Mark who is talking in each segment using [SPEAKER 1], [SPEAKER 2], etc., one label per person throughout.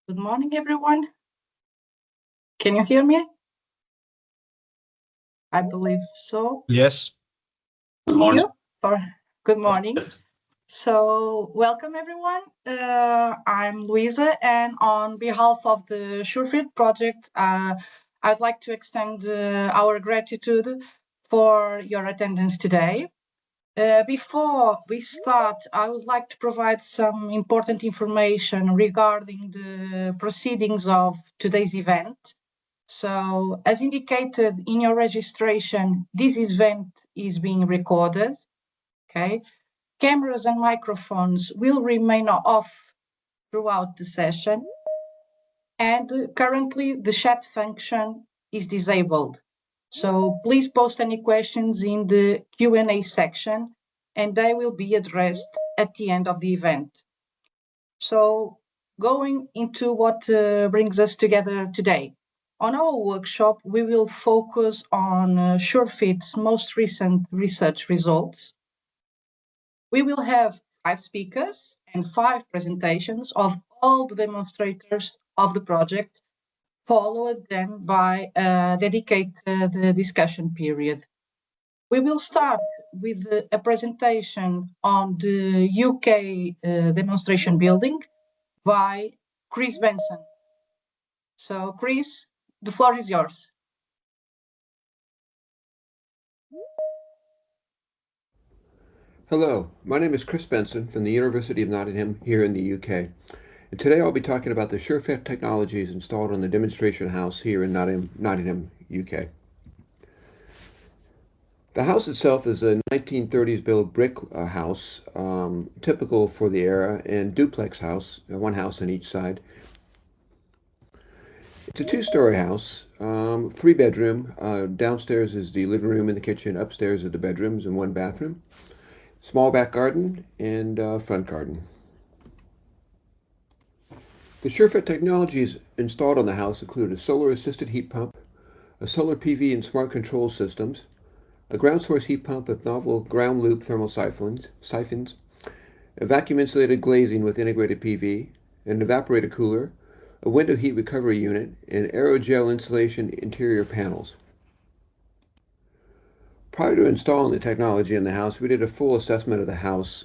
[SPEAKER 1] Good morning, everyone. Can you hear me? I believe so.
[SPEAKER 2] Yes.
[SPEAKER 1] Good morning. Good morning.
[SPEAKER 2] Yes.
[SPEAKER 1] So, welcome, everyone. I'm Luisa, and on behalf of the SUREFIT project, I'd like to extend our gratitude for your attendance today. Before we start, I would like to provide some important information regarding the proceedings of today's event. So, as indicated in your registration, this event is being recorded, okay? Cameras and microphones will remain off throughout the session, and currently the chat function is disabled. So please post any questions in the Q&A section, and they will be addressed at the end of the event. So going into what brings us together today. On our workshop, we will focus on SUREFIT's most recent research results. We will have 5 speakers and 5 presentations of all the demonstrators of the project, followed then by a dedicated discussion period. We will start with a presentation on the UK demonstration building by Chris Benson. So, Chris, the floor is yours.
[SPEAKER 3] Hello, my name is Chris Benson from the University of Nottingham here in the UK. And today I'll be talking about the SUREFIT technologies installed on the demonstration house here in Nottingham, UK. The house itself is a 1930s built brick house, typical for the era, and duplex house, one house on each side. It's a 2-story house, 3-bedroom. Downstairs is the living room and the kitchen. Upstairs are the bedrooms and 1 bathroom. Small back garden and front garden. The SUREFIT technologies installed on the house include a solar-assisted heat pump, a solar PV and smart control systems, a ground source heat pump with novel ground loop thermal siphons, a vacuum-insulated glazing with integrated PV, an evaporator cooler, a window heat recovery unit, and aerogel insulation interior panels. Prior to installing the technology in the house, we did a full assessment of the house,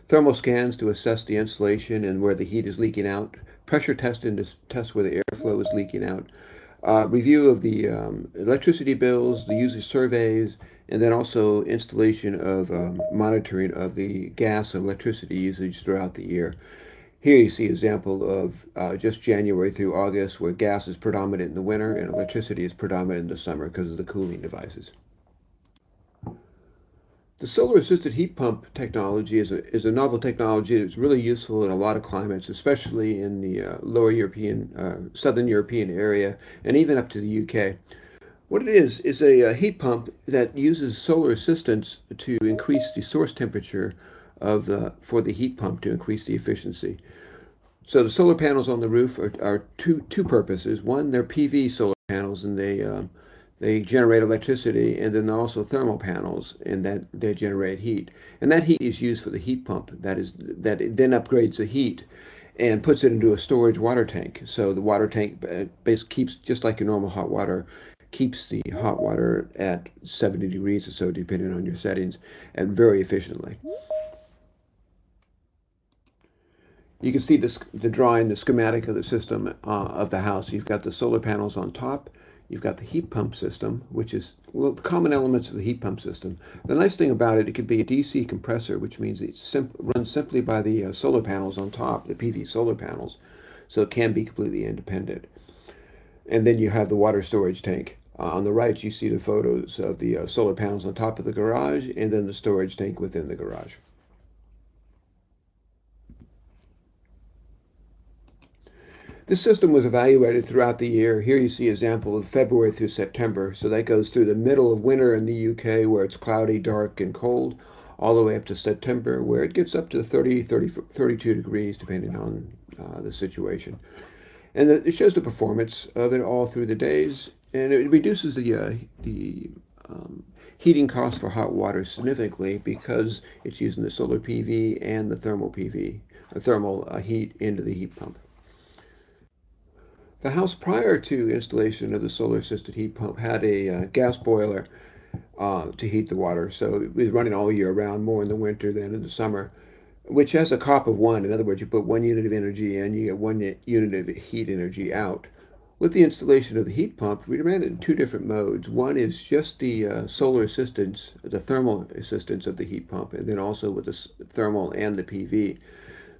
[SPEAKER 3] thermal scans to assess the insulation and where the heat is leaking out, pressure testing to test where the airflow is leaking out, review of the electricity bills, the user surveys, and then also installation of monitoring of the gas and electricity usage throughout the year. Here you see an example of just January through August, where gas is predominant in the winter and electricity is predominant in the summer because of the cooling devices. The solar-assisted heat pump technology is a novel technology that's really useful in a lot of climates, especially in the lower European, southern European area, and even up to the UK. What it is a heat pump that uses solar assistance to increase the source temperature for the heat pump to increase the efficiency. So the solar panels on the roof are two purposes. One, they're PV solar panels, and they generate electricity, and then also thermal panels, and that they generate heat. And that heat is used for the heat pump. That it then upgrades the heat and puts it into a storage water tank. So the water tank basically keeps, just like your normal hot water, keeps the hot water at 70 degrees or so, depending on your settings, and very efficiently. You can see the drawing, the schematic of the system of the house. You've got the solar panels on top. You've got the heat pump system, which is, well, the common elements of the heat pump system. The nice thing about it, it could be a DC compressor, which means it runs simply by the solar panels on top, the PV solar panels, so it can be completely independent. And then you have the water storage tank. On the right, you see the photos of the solar panels on top of the garage, and then the storage tank within the garage. This system was evaluated throughout the year. Here you see an example of February through September. So that goes through the middle of winter in the UK where it's cloudy, dark, and cold, all the way up to September where it gets up to 32 degrees depending on the situation. And it shows the performance of it all through the days, and it reduces the heating costs for hot water significantly because it's using the solar PV and the thermal PV, thermal heat into the heat pump. The house prior to installation of the solar assisted heat pump had a gas boiler to heat the water, so it was running all year round, more in the winter than in the summer, which has a COP of one. In other words, you put 1 unit of energy in, you get 1 unit of heat energy out. With the installation of the heat pump, we ran it in two different modes. One is just the solar assistance, the thermal assistance of the heat pump, and then also with the thermal and the PV.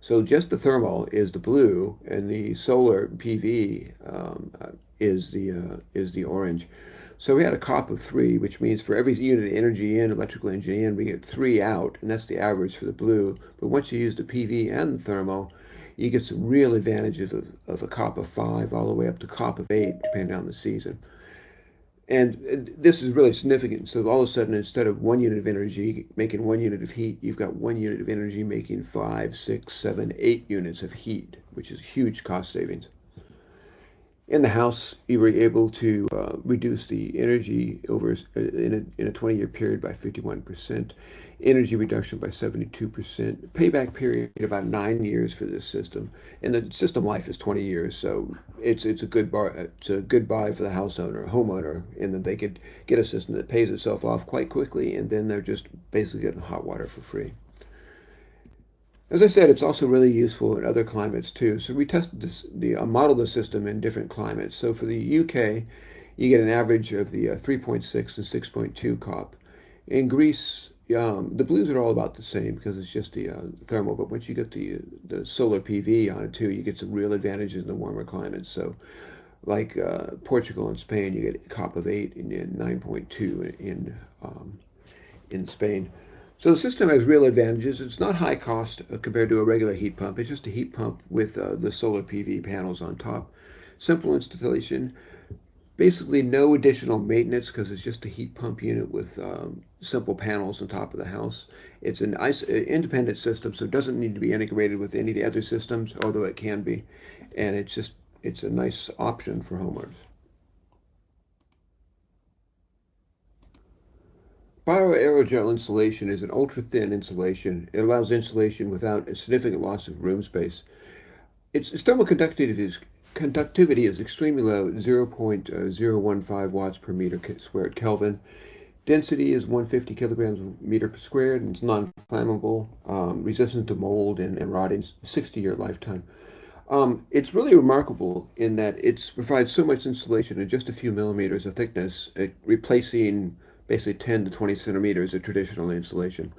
[SPEAKER 3] So just the thermal is the blue, and the solar PV is the orange. So we had a COP of three, which means for every unit of energy in, electrical energy in, we get three out, and that's the average for the blue. But once you use the PV and the thermal, you get some real advantages of a COP of five all the way up to COP of eight, depending on the season. And this is really significant. So all of a sudden, instead of 1 unit of energy making 1 unit of heat, you've got 1 unit of energy making five, six, seven, 8 units of heat, which is huge cost savings. In the house, you were able to reduce the energy over in a 20-year period by 51%, energy reduction by 72%, payback period about 9 years for this system, and the system life is 20 years. So it's a good buy for the homeowner, in that they could get a system that pays itself off quite quickly, and then they're just basically getting hot water for free. As I said, it's also really useful in other climates too. So we tested modeled the system in different climates. So for the UK, you get an average of the 3.6 and 6.2 COP. In Greece, the blues are all about the same because it's just the thermal. But once you get the solar PV on it too, you get some real advantages in the warmer climates. So like Portugal and Spain, you get a COP of 8 and 9.2 in Spain. So the system has real advantages. It's not high cost compared to a regular heat pump. It's just a heat pump with the solar PV panels on top. Simple installation. Basically no additional maintenance because it's just a heat pump unit with simple panels on top of the house. It's an independent system, so it doesn't need to be integrated with any of the other systems, although it can be. And it's a nice option for homeowners. Bioaerogel insulation is an ultra-thin insulation. It allows insulation without a significant loss of room space. Its thermal conductivity is extremely low, 0.015 watts per meter squared Kelvin. Density is 150 kilograms per meter per squared, and it's non-flammable, resistant to mold and rotting, 60-year lifetime. It's really remarkable in that it provides so much insulation in just a few millimeters of thickness, replacing basically 10 to 20 centimeters of traditional insulation.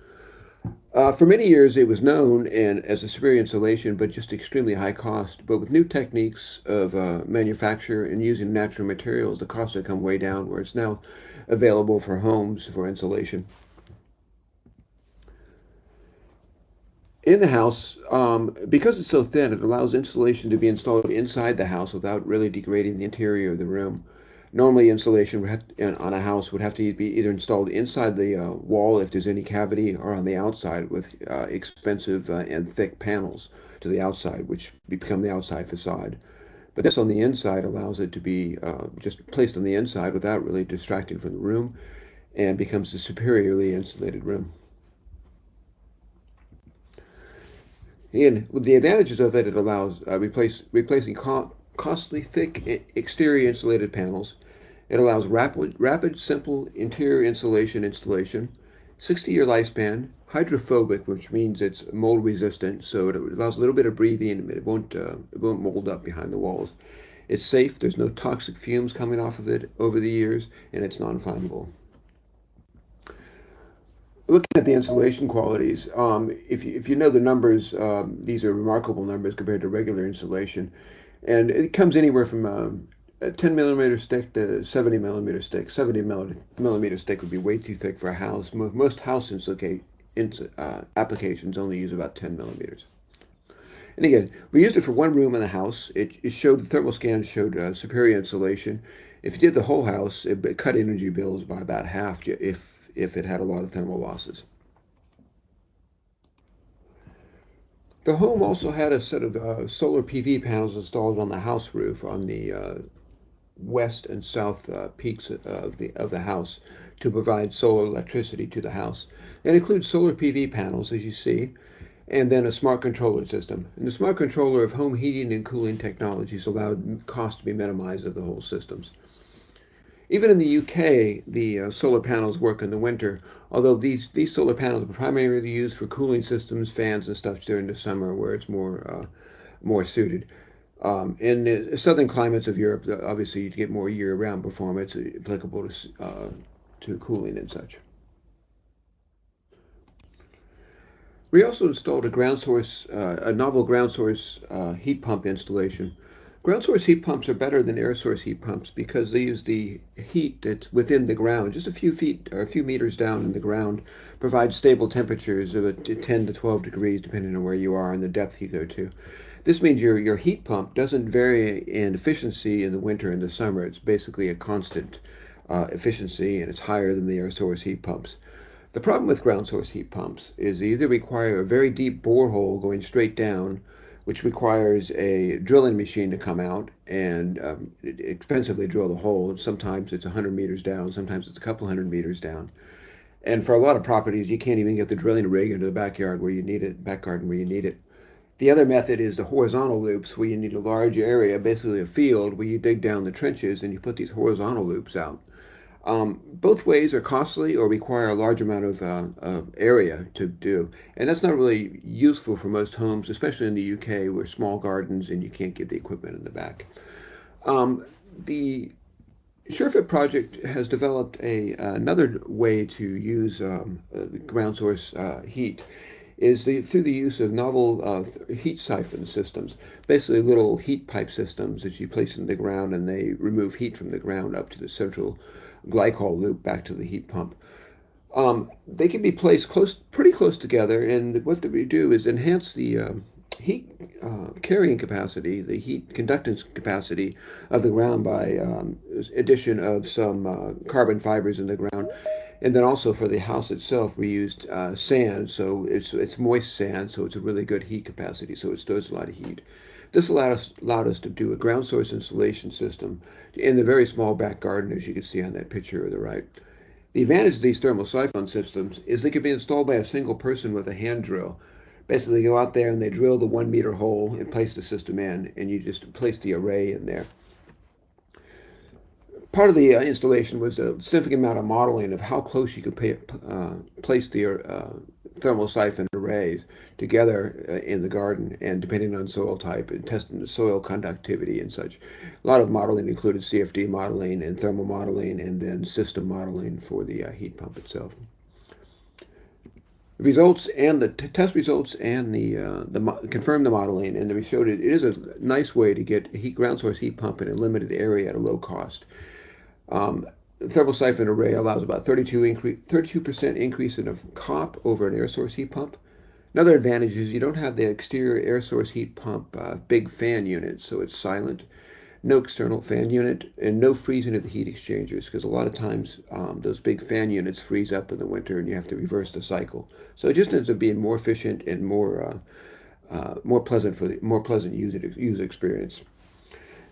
[SPEAKER 3] For many years, it was known and as a superior insulation, but just extremely high cost. But with new techniques of manufacture and using natural materials, the costs have come way down, where it's now available for homes for insulation. In the house, because it's so thin, it allows insulation to be installed inside the house without really degrading the interior of the room. Normally, insulation on a house would have to be either installed inside the wall if there's any cavity, or on the outside with expensive and thick panels to the outside, which become the outside facade. But this on the inside allows it to be just placed on the inside without really distracting from the room, and becomes a superiorly insulated room. And with the advantages of it, it allows replacing costly, thick exterior insulated panels. It allows rapid, simple interior insulation installation, 60-year lifespan, hydrophobic, which means it's mold resistant, so it allows a little bit of breathing, and it won't mold up behind the walls. It's safe. There's no toxic fumes coming off of it over the years, and it's non-flammable. Looking at the insulation qualities, if you know the numbers, these are remarkable numbers compared to regular insulation, and it comes anywhere from a 10 millimeter stick to 70 millimeter stick. 70 millimeter stick would be way too thick for a house. Most house applications only use about 10 millimeters. And again, we used it for one room in the house. It showed, the thermal scan showed superior insulation. If you did the whole house, it cut energy bills by about half if it had a lot of thermal losses. The home also had a set of solar PV panels installed on the house roof on the west and south peaks of the house to provide solar electricity to the house. It includes solar PV panels, as you see, and then a smart controller system. And the smart controller of home heating and cooling technologies allowed cost to be minimized of the whole systems. Even in the UK, the solar panels work in the winter, although these solar panels are primarily used for cooling systems, fans, and stuff during the summer where it's more suited. In the southern climates of Europe, obviously you get more year-round performance applicable to cooling and such. We also installed a novel ground source heat pump installation. Ground source heat pumps are better than air source heat pumps because they use the heat that's within the ground, just a few feet or a few meters down in the ground, provide stable temperatures of 10 to 12 degrees depending on where you are and the depth you go to. This means your heat pump doesn't vary in efficiency in the winter and the summer. It's basically a constant efficiency, and it's higher than the air source heat pumps. The problem with ground source heat pumps is they either require a very deep borehole going straight down, which requires a drilling machine to come out and expensively drill the hole. Sometimes it's 100 meters down, sometimes it's a couple hundred meters down. And for a lot of properties, you can't even get the drilling rig into the backyard where you need it, back garden where you need it. The other method is the horizontal loops, where you need a large area, basically a field, where you dig down the trenches and you put these horizontal loops out. Both ways are costly or require a large amount of area to do, and that's not really useful for most homes, especially in the UK, where small gardens and you can't get the equipment in the back. The SureFit project has developed another way to use ground source heat through the use of novel heat siphon systems, basically little heat pipe systems that you place in the ground and they remove heat from the ground up to the central glycol loop back to the heat pump. They can be placed pretty close together, and what they do is enhance the heat carrying capacity, the heat conductance capacity of the ground by addition of some carbon fibers in the ground. And then also for the house itself, we used sand, so it's moist sand, so it's a really good heat capacity, so it stores a lot of heat. This allowed us to do a ground source installation system in the very small back garden, as you can see on that picture to the right. The advantage of these thermal siphon systems is they can be installed by a single person with a hand drill. Basically, they go out there and they drill the 1 meter hole and place the system in, and you just place the array in there. Part of the installation was a significant amount of modeling of how close you could place the thermal siphon arrays together in the garden, and depending on soil type and testing the soil conductivity and such. A lot of modeling included CFD modeling and thermal modeling and then system modeling for the heat pump itself. Results and the test results and confirmed the modeling, and we showed it is a nice way to get a ground source heat pump in a limited area at a low cost. The thermal siphon array allows about 32% increase in a COP over an air source heat pump. Another advantage is you don't have the exterior air source heat pump big fan unit, so it's silent, no external fan unit, and no freezing of the heat exchangers, because a lot of times those big fan units freeze up in the winter and you have to reverse the cycle. So it just ends up being more efficient and more pleasant user experience.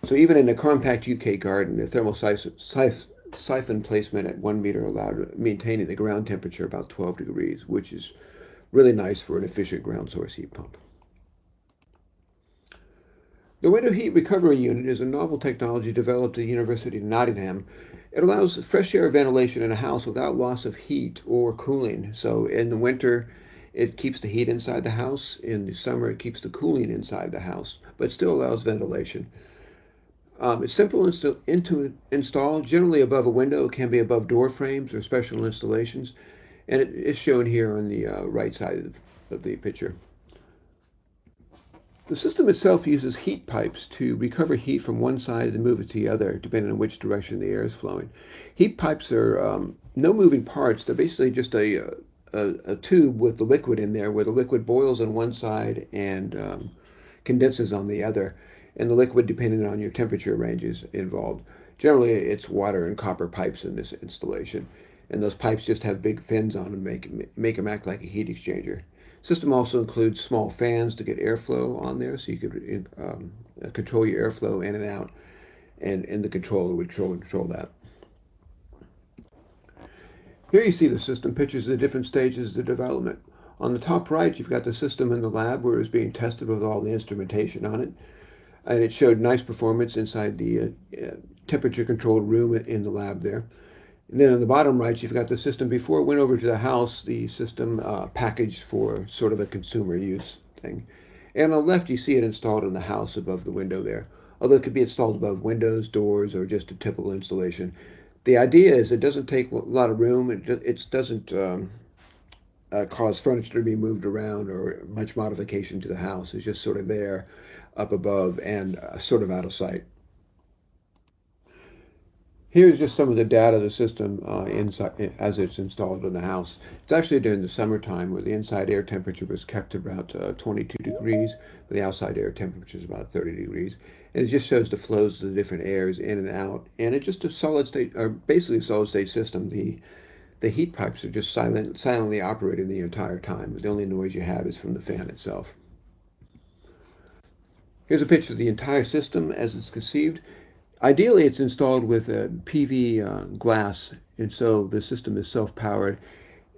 [SPEAKER 3] So even in a compact UK garden, the thermal siphon placement at 1 meter allowed maintaining the ground temperature about 12 degrees, which is really nice for an efficient ground source heat pump. The window heat recovery unit is a novel technology developed at the University of Nottingham. It allows fresh air ventilation in a house without loss of heat or cooling. So in the winter, it keeps the heat inside the house. In the summer, it keeps the cooling inside the house, but still allows ventilation. It's simple to install, generally above a window, can be above door frames or special installations, and it is shown here on the right side of the picture. The system itself uses heat pipes to recover heat from one side and move it to the other, depending on which direction the air is flowing. Heat pipes are no moving parts. They're basically just a tube with the liquid in there, where the liquid boils on one side and condenses on the other, and the liquid, depending on your temperature ranges involved. Generally, it's water and copper pipes in this installation, and those pipes just have big fins on them, make them act like a heat exchanger. System also includes small fans to get airflow on there, so you could control your airflow in and out, and the controller would control that. Here you see the system pictures of the different stages of the development. On the top right, you've got the system in the lab where it was being tested with all the instrumentation on it, and it showed nice performance inside the temperature-controlled room in the lab there. And then on the bottom right, you've got the system before it went over to the house, the system packaged for sort of a consumer use thing. And on the left, you see it installed in the house above the window there, although it could be installed above windows, doors, or just a typical installation. The idea is it doesn't take a lot of room. It doesn't cause furniture to be moved around or much modification to the house. It's just sort of there up above and sort of out of sight. Here's just some of the data of the system inside as it's installed in the house. It's actually during the summertime where the inside air temperature was kept about 22 degrees, but the outside air temperature is about 30 degrees. And it just shows the flows of the different airs in and out. And it's just a solid state, or basically a solid state system. The heat pipes are just silently operating the entire time. The only noise you have is from the fan itself. Here's a picture of the entire system as it's conceived. Ideally, it's installed with a PV glass, and so the system is self-powered,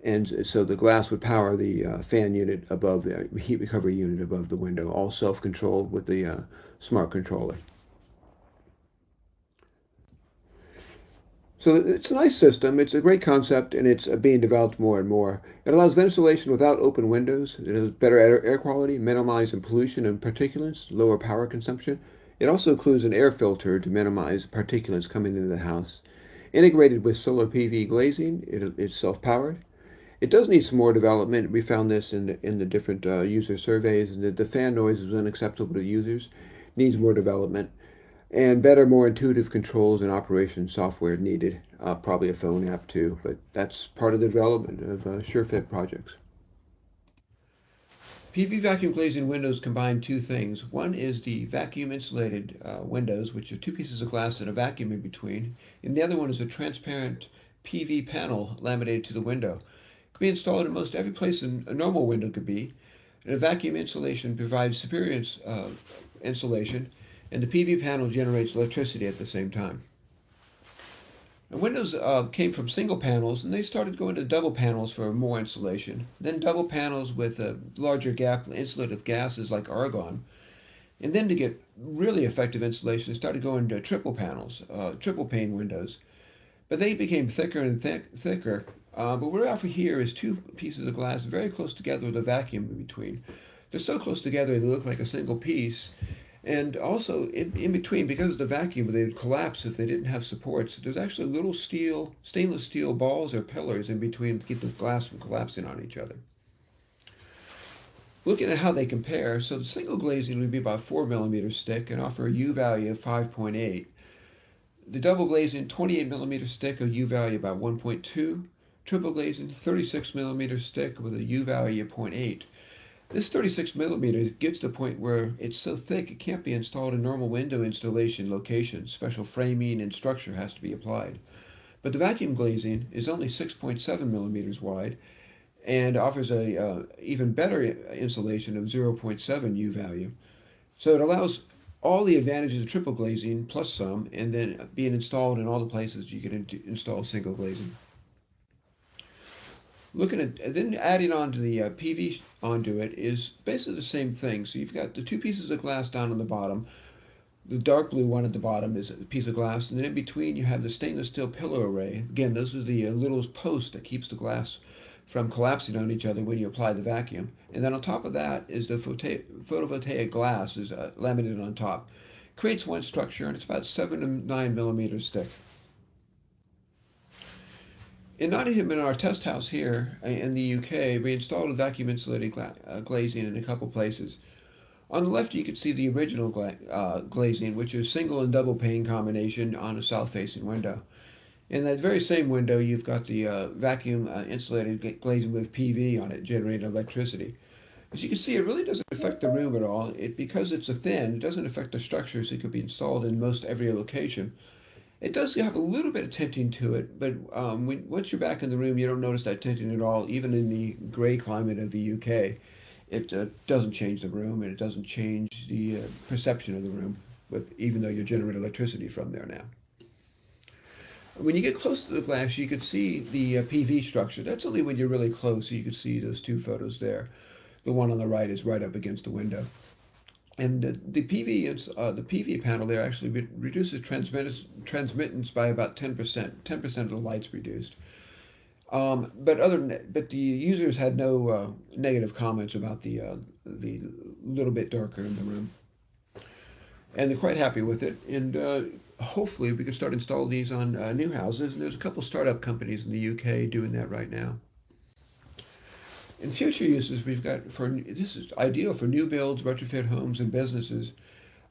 [SPEAKER 3] and so the glass would power the fan unit above the heat recovery unit above the window, all self-controlled with the smart controller. So it's a nice system. It's a great concept, and it's being developed more and more. It allows ventilation without open windows. It has better air quality, minimizing pollution and particulates, lower power consumption. It also includes an air filter to minimize particulates coming into the house. Integrated with solar PV glazing, it's self-powered. It does need some more development. We found this in the different user surveys, and the fan noise is unacceptable to users. Needs more development and better, more intuitive controls and operation software needed. Probably a phone app too, but that's part of the development of SureFit projects. PV vacuum glazing windows combine two things. One is the vacuum insulated windows, which are two pieces of glass and a vacuum in between, and the other one is a transparent PV panel laminated to the window. It can be installed in most every place a normal window could be, and a vacuum insulation provides superior insulation, and the PV panel generates electricity at the same time. The windows came from single panels, and they started going to double panels for more insulation. Then double panels with a larger gap insulated with gases like argon. And then to get really effective insulation, they started going to triple panels, triple pane windows. But they became thicker and thicker. But what we offer here is two pieces of glass very close together with a vacuum in between. They're so close together they look like a single piece. And also in between, because of the vacuum, they would collapse if they didn't have supports. There's actually little stainless steel balls or pillars in between to keep the glass from collapsing on each other. Looking at how they compare, so the single glazing would be about 4 millimeters thick and offer a U value of 5.8. The double glazing, 28 millimeters thick, a U value about 1.2. Triple glazing, 36 millimeters thick with a U value of 0.8. This 36 millimeter gets to the point where it's so thick it can't be installed in normal window installation locations. Special framing and structure has to be applied. But the vacuum glazing is only 6.7 millimeters wide and offers a even better insulation of 0.7 U value. So it allows all the advantages of triple glazing plus some, and then being installed in all the places you can install single glazing. Looking at then adding on to the PV onto it is basically the same thing. So you've got the two pieces of glass down on the bottom. The dark blue one at the bottom is a piece of glass, and then in between you have the stainless steel pillar array. Again, this is the little post that keeps the glass from collapsing on each other when you apply the vacuum. And then on top of that is the photovoltaic glass is laminated on top. Creates one structure, and it's about 7 to 9 millimeters thick. In Nottingham, in our test house here in the UK, we installed a vacuum insulated glazing in a couple places. On the left, you can see the original glazing, which is single and double pane combination on a south-facing window. In that very same window, you've got the vacuum insulated glazing with PV on it, generating electricity. As you can see, it really doesn't affect the room at all. Because it's a thin, it doesn't affect the structure, so it could be installed in most every location. It does have a little bit of tinting to it, but once you're back in the room, you don't notice that tinting at all. Even in the gray climate of the UK, it doesn't change the room, and it doesn't change the perception of the room, even though you generate electricity from there now. When you get close to the glass, you could see the PV structure. That's only when you're really close, so you can see those two photos there. The one on the right is right up against the window. And the PV panel there actually reduces transmittance by about 10%. 10% of the light's reduced. But the users had no negative comments about the little bit darker in the room, and they're quite happy with it. And hopefully we can start installing these on new houses. And there's a couple startup companies in the UK doing that right now. In future uses, this is ideal for new builds, retrofit homes, and businesses,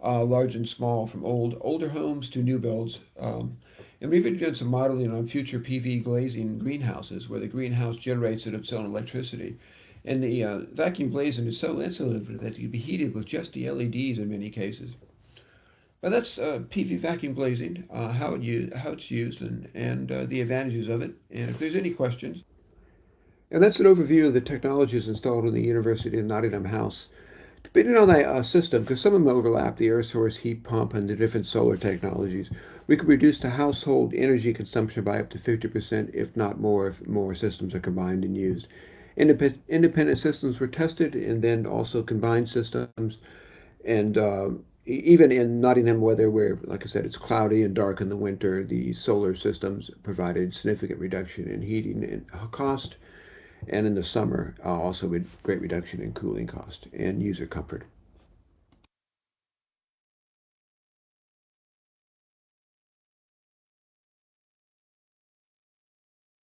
[SPEAKER 3] large and small, from older homes to new builds. And we've even done some modeling on future PV glazing greenhouses, where the greenhouse generates its own electricity. And the vacuum glazing is so insulative that it can be heated with just the LEDs in many cases. But that's PV vacuum glazing, how it's used, and the advantages of it. And if there's any questions. And that's an overview of the technologies installed in the University of Nottingham House. Depending on the system, because some of them overlap, the air source, heat pump, and the different solar technologies, we could reduce the household energy consumption by up to 50%, if not more, if more systems are combined and used. Independent systems were tested, and then also combined systems. And even in Nottingham weather, where, like I said, it's cloudy and dark in the winter, the solar systems provided significant reduction in heating and cost, and in the summer, also with great reduction in cooling cost and user comfort.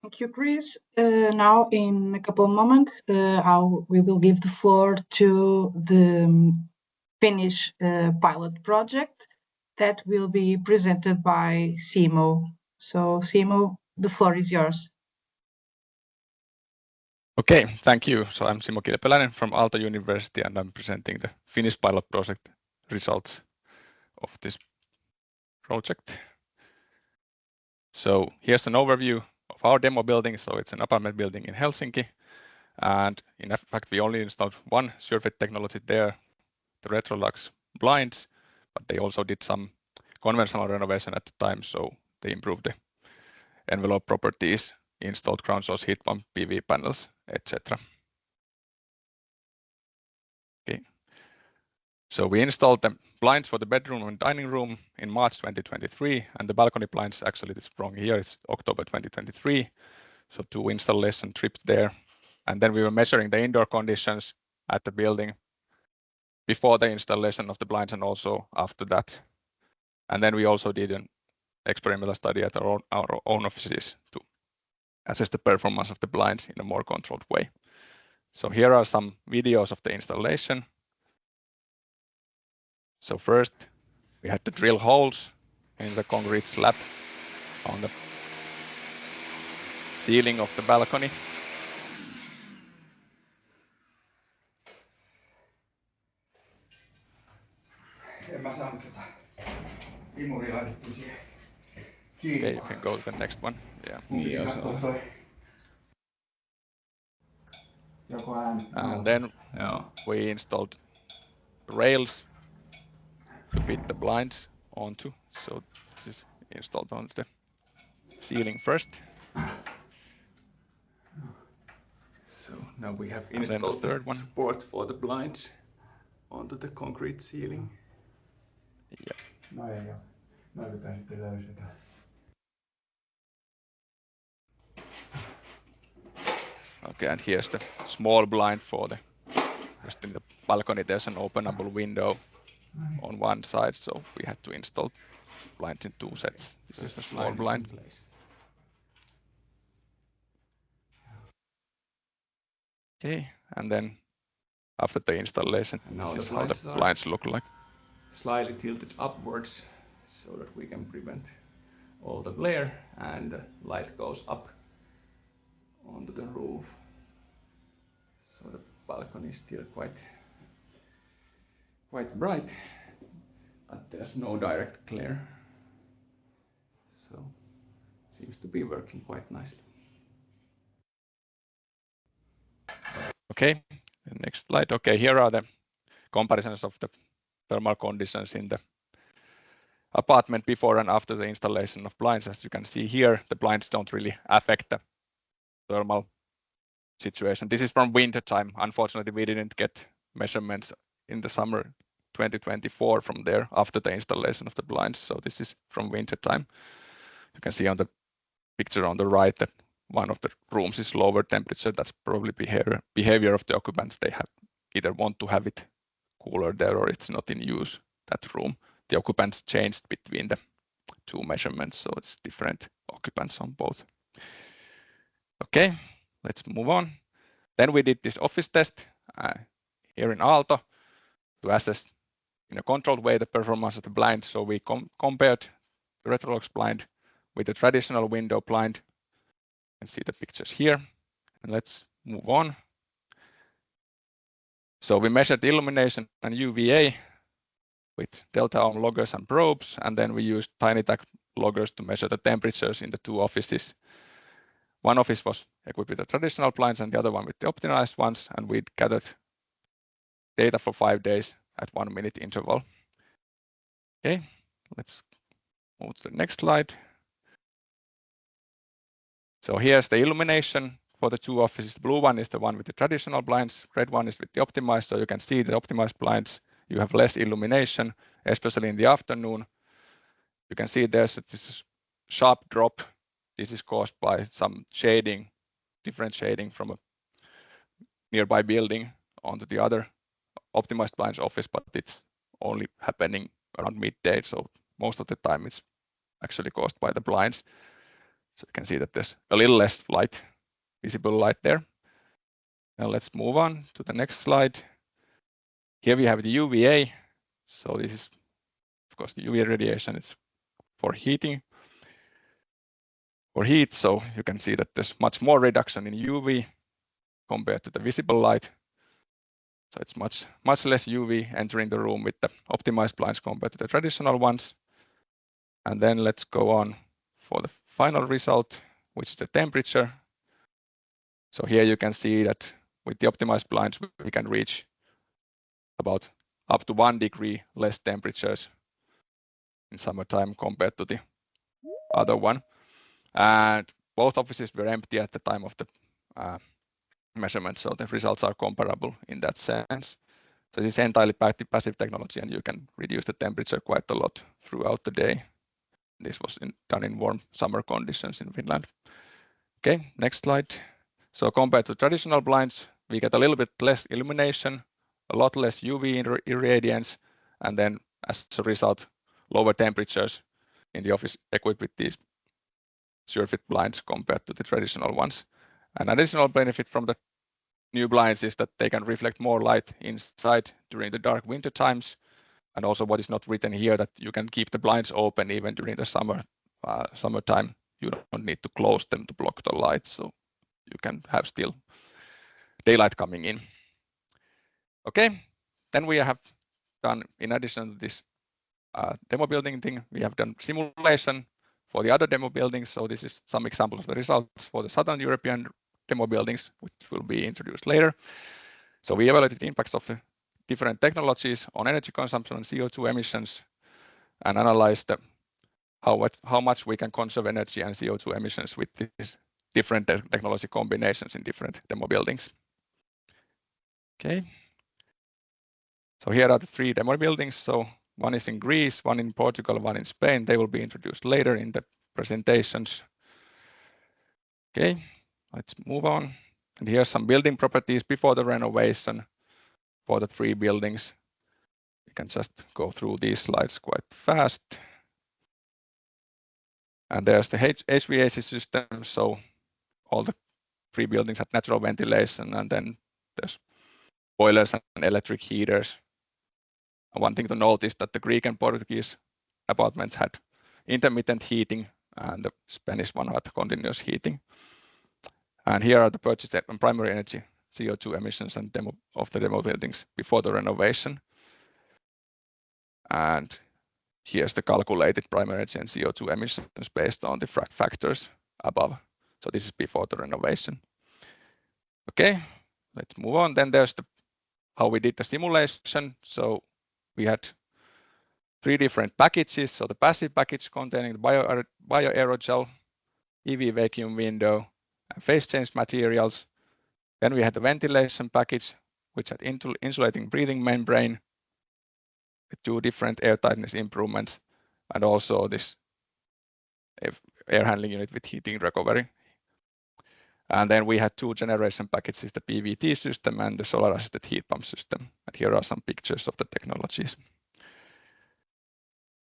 [SPEAKER 1] Thank you, Chris. Now, in a couple of moments, we will give the floor to the Finnish pilot project that will be presented by Simo. So, Simo, the floor is yours.
[SPEAKER 2] Okay, thank you. So I'm Simo Kilpeläinen from AALTO University, and I'm presenting the Finnish pilot project results of this project. So here's an overview of our demo building. So it's an apartment building in Helsinki. And in fact, we only installed one SUREFIT technology there, the Retrolux blinds, but they also did some conventional renovation at the time. So they improved the envelope properties, installed ground source heat pump, PV panels, etc. Okay. So we installed the blinds for the bedroom and dining room in March 2023, and the balcony blinds, actually this wrong here, it's October 2023. So 2 installation trips there. And then we were measuring the indoor conditions at the building before the installation of the blinds and also after that. And then we also did an experimental study at our own offices to assess the performance of the blinds in a more controlled way. So here are some videos of the installation. So first, we had to drill holes in the concrete slab on the ceiling of the balcony. Okay, you can go to the next one. Yeah. And then we installed rails to fit the blinds onto. So this is installed onto the ceiling first.
[SPEAKER 4] So now we have installed the third one, support for the blinds onto the concrete ceiling.
[SPEAKER 2] Yeah. Okay, and here's the small blind for the, just in the balcony, there's an openable window on one side, so we had to install blinds in 2 sets. This is a small blind. Okay, and then after the installation, this is how the blinds look like.
[SPEAKER 4] Slightly tilted upwards so that we can prevent all the glare, and the light goes up onto the roof. So the balcony is still quite bright, but there's no direct glare, so seems to be working quite nicely.
[SPEAKER 2] Okay, the next slide. Okay, here are the comparisons of the thermal conditions in the apartment before and after the installation of blinds. As you can see here, the blinds don't really affect the thermal situation. This is from winter time. Unfortunately, we didn't get measurements in the summer 2024 from there after the installation of the blinds. So this is from winter time. You can see on the picture on the right that one of the rooms is lower temperature. That's probably behavior of the occupants. They have either want to have it cooler there or it's not in use, that room. The occupants changed between the two measurements, so it's different occupants on both. Okay, let's move on. Then we did this office test here in AALTO to assess in a controlled way the performance of the blind. So we compared the Retrofitting blind with the traditional window blind. You can see the pictures here. And let's move on. So we measured the illumination and UVA with delta ohm loggers and probes, and then we used tiny tac loggers to measure the temperatures in the two offices. One office was equipped with the traditional blinds and the other one with the optimized ones, and we gathered data for 5 days at 1 minute interval. Okay, let's move to the next slide. So here's the illumination for the two offices. The blue one is the one with the traditional blinds, red one is with the optimized. So you can see the optimized blinds, you have less illumination, especially in the afternoon. You can see there's this sharp drop. This is caused by some shading, different shading from a nearby building onto the other optimized blinds office, but it's only happening around midday. So most of the time it's actually caused by the blinds. So you can see that there's a little less light, visible light there. Now let's move on to the next slide. Here we have the UVA. So this is, of course, the UV radiation. It's for heating or heat. So you can see that there's much more reduction in UV compared to the visible light. So it's much less UV entering the room with the optimized blinds compared to the traditional ones. And then let's go on for the final result, which is the temperature. So here you can see that with the optimized blinds, we can reach about up to 1 degree less temperatures in summertime compared to the other one. And both offices were empty at the time of the measurement, so the results are comparable in that sense. So this is entirely passive technology, and you can reduce the temperature quite a lot throughout the day. This was done in warm summer conditions in Finland. Okay, next slide. So compared to traditional blinds, we get a little bit less illumination, a lot less UV irradiance, and then as a result, lower temperatures in the office equipped with these SUREFIT blinds compared to the traditional ones. An additional benefit from the new blinds is that they can reflect more light inside during the dark winter times. And also what is not written here, that you can keep the blinds open even during the summertime. You don't need to close them to block the light, so you can have still daylight coming in. Okay, then we have done, in addition to this demo building thing, we have done simulation for the other demo buildings. So this is some examples of the results for the Southern European demo buildings, which will be introduced later. So we evaluated the impacts of the different technologies on energy consumption and CO2 emissions, and analyzed how much we can conserve energy and CO2 emissions with these different technology combinations in different demo buildings. Okay. So here are the 3 demo buildings. So one is in Greece, one in Portugal, one in Spain. They will be introduced later in the presentations. Okay, let's move on. And here's some building properties before the renovation for the 3 buildings. You can just go through these slides quite fast. And there's the HVAC system. So all the 3 buildings have natural ventilation, and then there's boilers and electric heaters. One thing to note is that the Greek and Portuguese apartments had intermittent heating, and the Spanish one had continuous heating. And here are the purchased and primary energy CO2 emissions and of the demo buildings before the renovation. And here's the calculated primary energy and CO2 emissions based on the factors above. So this is before the renovation. Okay, let's move on. Then there's how we did the simulation. So we had 3 different packages. So the passive package containing the bioaerogel, EV vacuum window, and phase change materials. Then we had the ventilation package, which had insulating breathing membrane with 2 different air tightness improvements, and also this air handling unit with heating recovery. And then we had 2 generation packages, the PVT system and the solar assisted heat pump system. And here are some pictures of the technologies.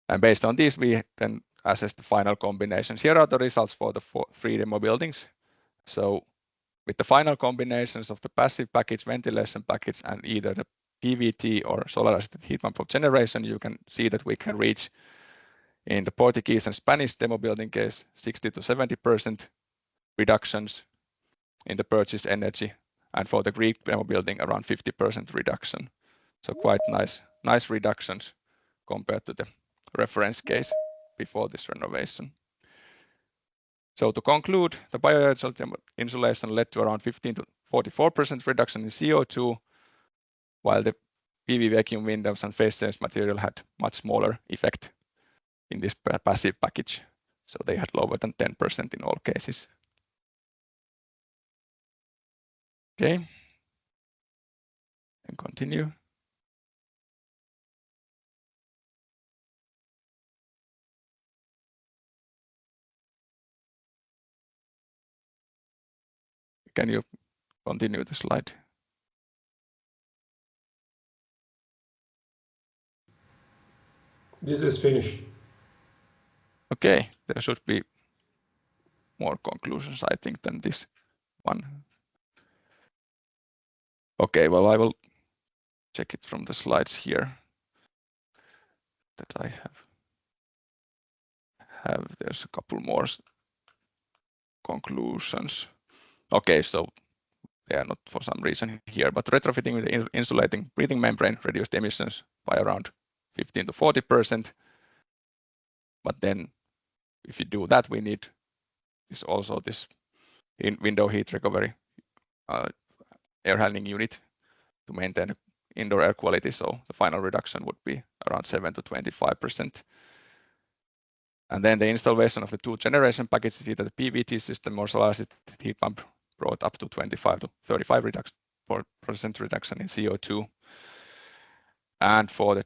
[SPEAKER 2] And based on these, we then assessed the final combinations. Here are the results for the 3 demo buildings. So with the final combinations of the passive package, ventilation package, and either the PVT or solar assisted heat pump of generation, you can see that we can reach in the Portuguese and Spanish demo building case 60 to 70% reductions in the purchased energy, and for the Greek demo building around 50% reduction. So quite nice reductions compared to the reference case before this renovation. So to conclude, the bioaerogel insulation led to around 15 to 44% reduction in CO2, while the PV vacuum windows and phase change material had much smaller effect in this passive package. So they had lower than 10% in all cases. Okay, and continue. Can you continue the slide?
[SPEAKER 3] This is finished.
[SPEAKER 2] Okay, there should be more conclusions, I think, than this one. Okay, well, I will check it from the slides here that I have. There's a couple more conclusions. Okay, so they are not for some reason here, but retrofitting with the insulating breathing membrane reduced emissions by around 15 to 40%. But then if you do that, we need this window heat recovery air handling unit to maintain indoor air quality. So the final reduction would be around 7 to 25%. And then the installation of the 2 generation packages, either the PVT system or solar assisted heat pump, brought up to 25 to 35% reduction in CO2. And for the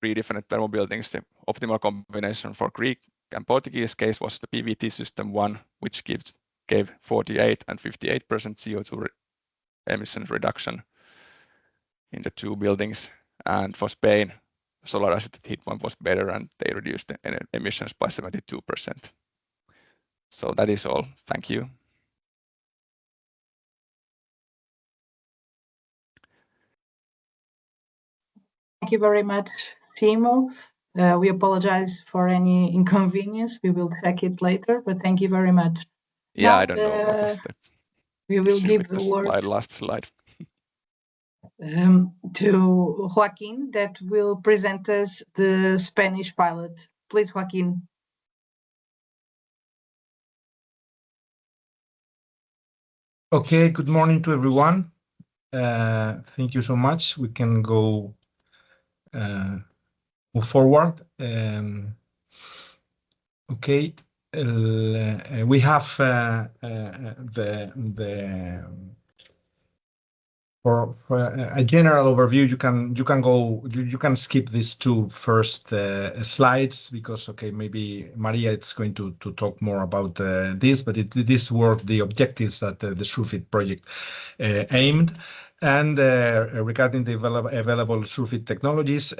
[SPEAKER 2] 3 different thermal buildings, the optimal combination for Greek and Portuguese case was the PVT system 1, which gave 48 and 58% CO2 emissions reduction in the 2 buildings. And for Spain, solar assisted heat pump was better, and they reduced the emissions by 72%. So that is all. Thank you.
[SPEAKER 1] Thank you very much, Timo. We apologize for any inconvenience. We will check it later, but thank you very much.
[SPEAKER 2] Yeah,
[SPEAKER 1] Now,
[SPEAKER 2] I don't know what was that.
[SPEAKER 1] we will give the word
[SPEAKER 2] last slide.
[SPEAKER 1] to Joaquin, that will present us the Spanish pilot. Please, Joaquin.
[SPEAKER 5] Okay, good morning to everyone. Thank you so much. We can go move forward. Okay, we have for a general overview. You can skip these 2 first slides, because maybe Maria is going to talk more about this, but this were the objectives that the SUREFIT project aimed. And regarding the available SUREFIT technologies,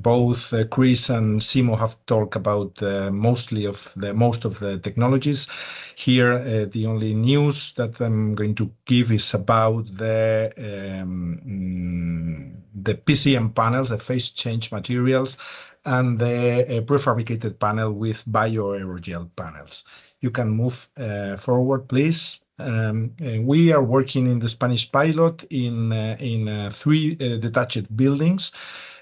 [SPEAKER 5] both Chris and Simo have talked about most of the technologies. Here, the only news that I'm going to give is about the PCM panels, the phase change materials, and the prefabricated panel with bioaerogel panels. You can move forward, please. We are working in the Spanish pilot in 3 detached buildings,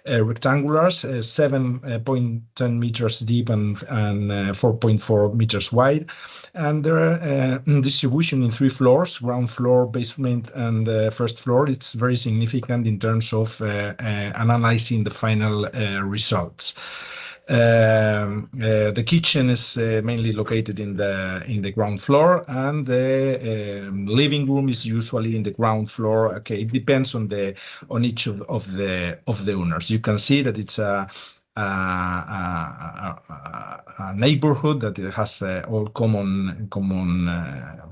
[SPEAKER 5] rectangulars, 7.10 meters deep and 4.4 meters wide, and their distribution in 3 floors: ground floor, basement, and first floor. It's very significant in terms of analyzing the final results. The kitchen is mainly located in the ground floor, and the living room is usually in the ground floor. Okay, it depends on each of the owners. You can see that it's a neighborhood that it has all common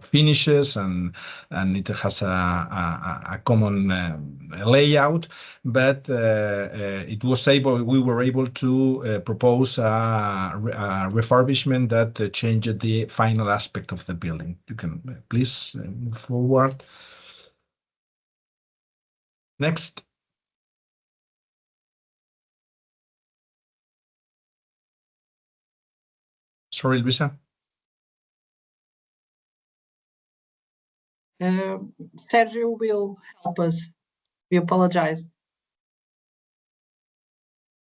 [SPEAKER 5] finishes, and it has a common layout, but we were able to propose a refurbishment that changed the final aspect of the building. You can please move forward. Next. Sorry, Luisa.
[SPEAKER 1] Sergio will help us. We apologize. It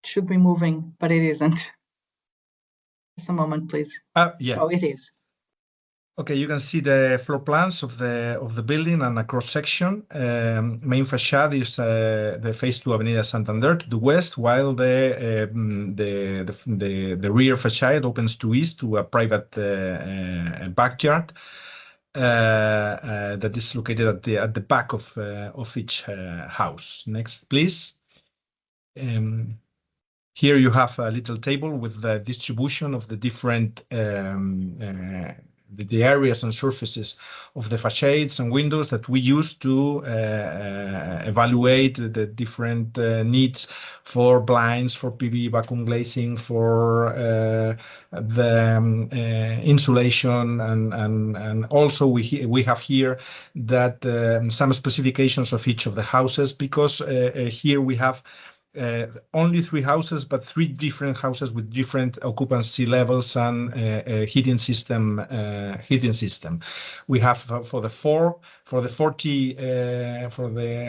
[SPEAKER 1] should be moving, but it isn't. Just a moment, please.
[SPEAKER 5] Yeah.
[SPEAKER 1] Oh, it is.
[SPEAKER 5] Okay, you can see the floor plans of the building and a cross section. Main facade is the face to Avenida Santander to the west, while the rear facade opens to east to a private backyard that is located at the back of each house. Next, please. Here you have a little table with the distribution of the different the areas and surfaces of the facades and windows that we use to evaluate the different needs for blinds, for PV vacuum glazing, for the insulation, and also we have here that some specifications of each of the houses, because here we have only 3 houses, but 3 different houses with different occupancy levels and heating system. We have for the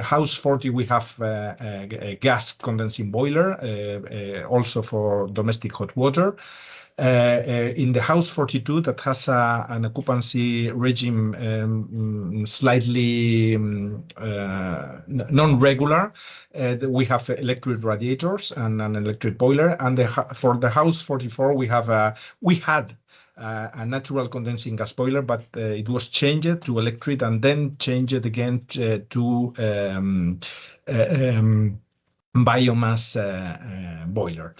[SPEAKER 5] house 40, we have a gas condensing boiler, also for domestic hot water. In the house 42, that has an occupancy regime slightly non-regular, we have electric radiators and an electric boiler. And for the house 44, we had a natural condensing gas boiler, but it was changed to electric and then changed again to biomass boiler.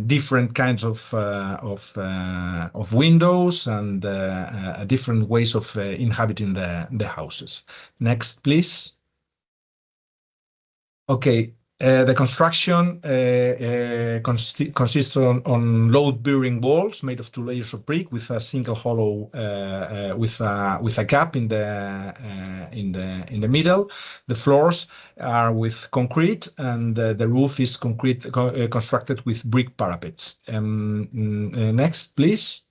[SPEAKER 5] Different kinds of windows and different ways of inhabiting the houses. Next, please. Okay. The construction consists on load-bearing walls made of 2 layers of brick with a single hollow with a gap in the middle. The floors are with concrete, and the roof is constructed with brick parapets. Next, please.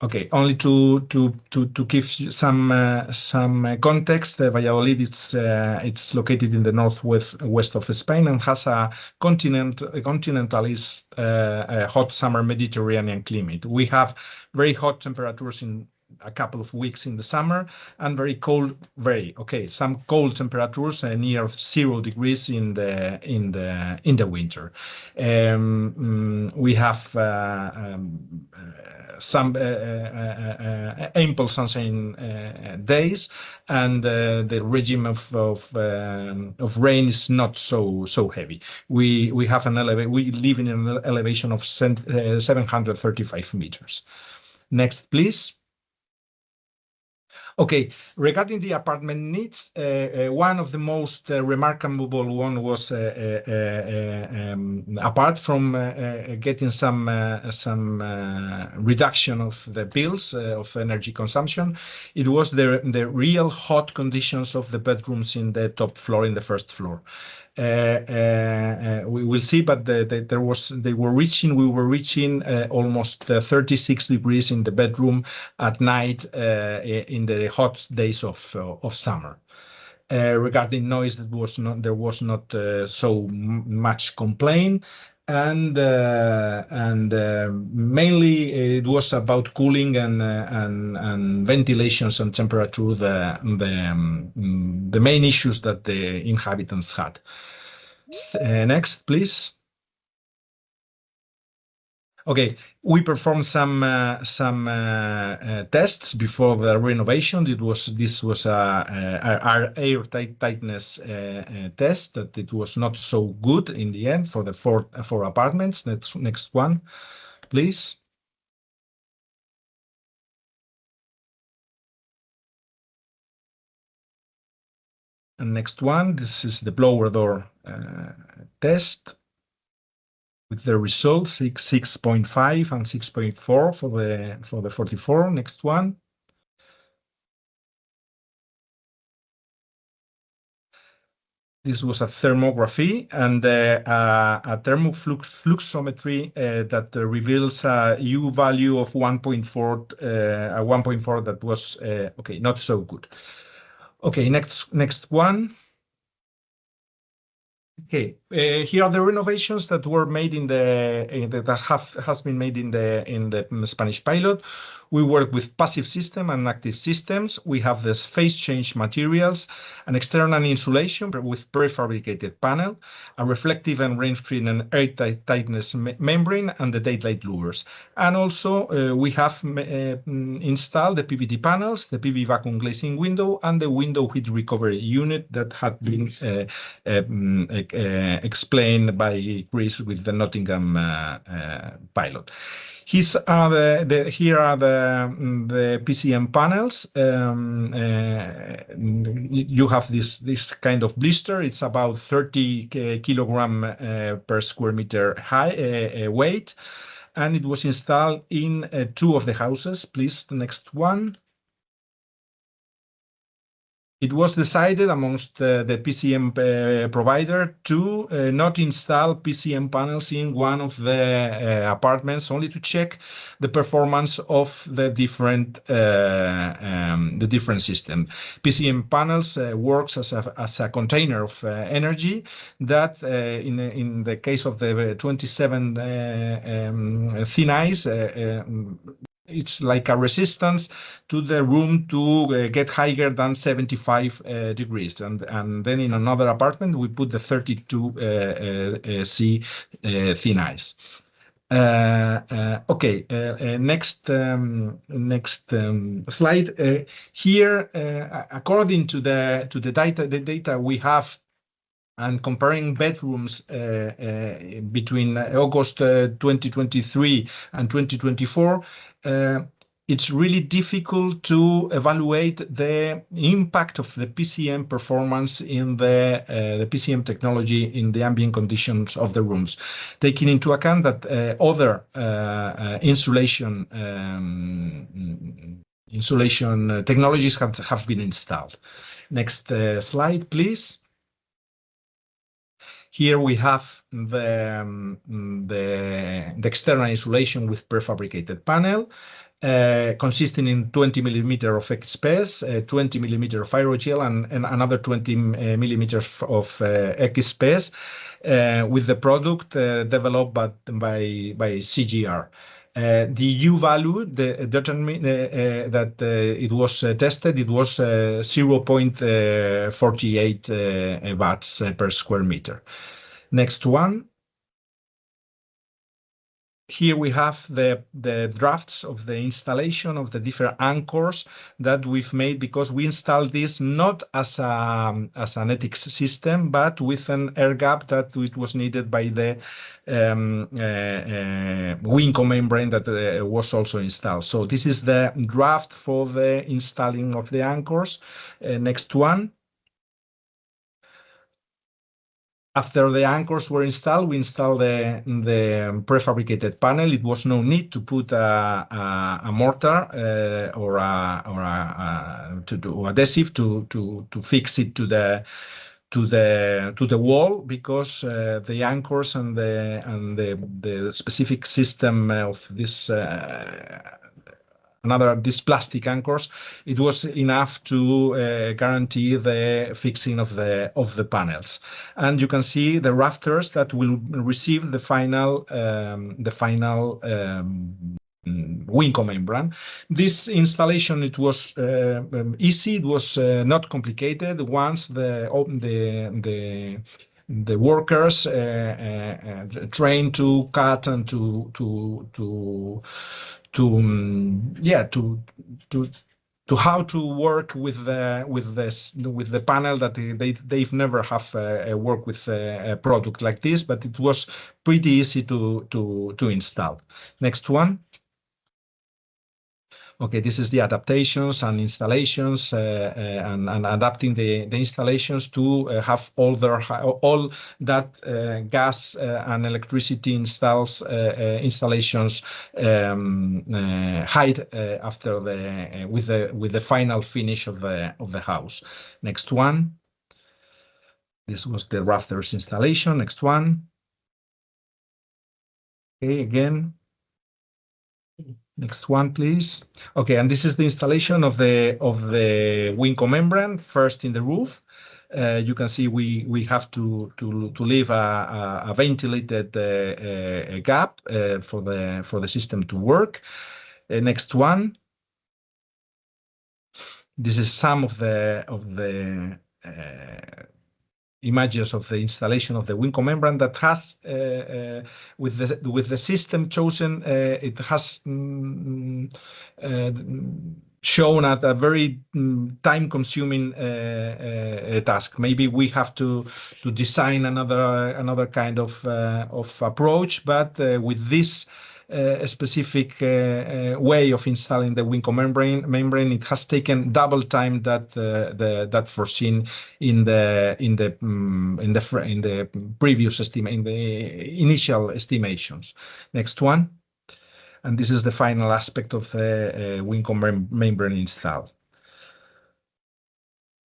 [SPEAKER 5] Okay, only to give you some context, Valladolid it's located in the west of Spain and has a continentalist hot summer Mediterranean climate. We have very hot temperatures in a couple of weeks in the summer, and some cold temperatures near 0 degrees in the winter. We have some ample sunshine days, and the regime of rain is not so heavy. We live in an elevation of 735 meters. Next, please. Okay, regarding the apartment needs, one of the most remarkable one was apart from getting some reduction of the bills of energy consumption, it was the real hot conditions of the bedrooms in the top floor, in the first floor. We will see, but we were reaching almost 36 degrees in the bedroom at night in the hot days of summer. Regarding noise, there was not so much complaint, and mainly it was about cooling and ventilations and temperature, the main issues that the inhabitants had. Next, please. Okay, we performed some tests before the renovation. This was our air tightness test that it was not so good in the end for the four apartments. Next one, please. And next one, this is the blower door test with the results 6.5 and 6.4 for the 44. Next one. This was a thermography and a thermofluxometry that reveals a U value of 1.4 that was okay, not so good. Okay, next one. Okay, here are the renovations that were made has been made in the Spanish pilot. We work with passive system and active systems. We have this phase change materials, an external insulation with prefabricated panel, a reflective and rain-screen and air tightness membrane, and the daylight louvers. And also we have installed the PVD panels, the PV vacuum glazing window, and the window heat recovery unit that had been explained by Chris with the Nottingham pilot. Here are the PCM panels. You have this kind of blister. It's about 30 kilogram per square meter weight, and it was installed in 2 of the houses. Please, the next one. It was decided amongst the PCM provider to not install PCM panels in one of the apartments, only to check the performance of the different system. PCM panels works as a container of energy that, in the case of the 27 thin ice, it's like a resistance to the room to get higher than 75 degrees. And then in another apartment, we put the 32 C thin ice. Okay, next slide. Here, according to the data we have, and comparing bedrooms between August 2023 and 2024, it's really difficult to evaluate the impact of the PCM performance in the PCM technology in the ambient conditions of the rooms, taking into account that other insulation technologies have been installed. Next slide, please. Here we have the external insulation with prefabricated panel, consisting in 20 millimeter of XPS, 20 millimeter of aerogel, and another 20 millimeters of XPS, with the product developed by CGR. The U value that it was tested, it was 0.48 watts per square meter. Next one. here we have the drafts of the installation of the different anchors that we've made, because we installed this not as an ethics system, but with an air gap that it was needed by the Winco membrane that was also installed. So this is the draft for the installing of the anchors. Next one. After the anchors were installed, we installed the prefabricated panel. It was no need to put a mortar or to do adhesive to fix it to the wall, because the anchors and the specific system of this these plastic anchors, it was enough to guarantee the fixing of the panels. And you can see the rafters that will receive the final Winco membrane. This installation, it was easy. It was not complicated. Once the workers trained to cut and to how to work with the panel, that they've never have worked with a product like this, but it was pretty easy to install. Next one. Okay, this is the adaptations and installations and adapting the installations to have all that gas and electricity installations hide after with the final finish of the house. Next one. This was the rafters installation. Next one. Okay, again. Next one, please. Okay, and this is the installation of the Winco membrane first in the roof. You can see we have to leave a ventilated gap for the system to work. Next one. This is some of the images of the installation of the Winco membrane that has, with the system chosen, it has shown at a very time-consuming task. Maybe we have to design another kind of approach, but with this specific way of installing the Winco membrane, it has taken double time that foreseen in the previous estimate, in the initial estimations. Next one. And this is the final aspect of the Winco membrane installed.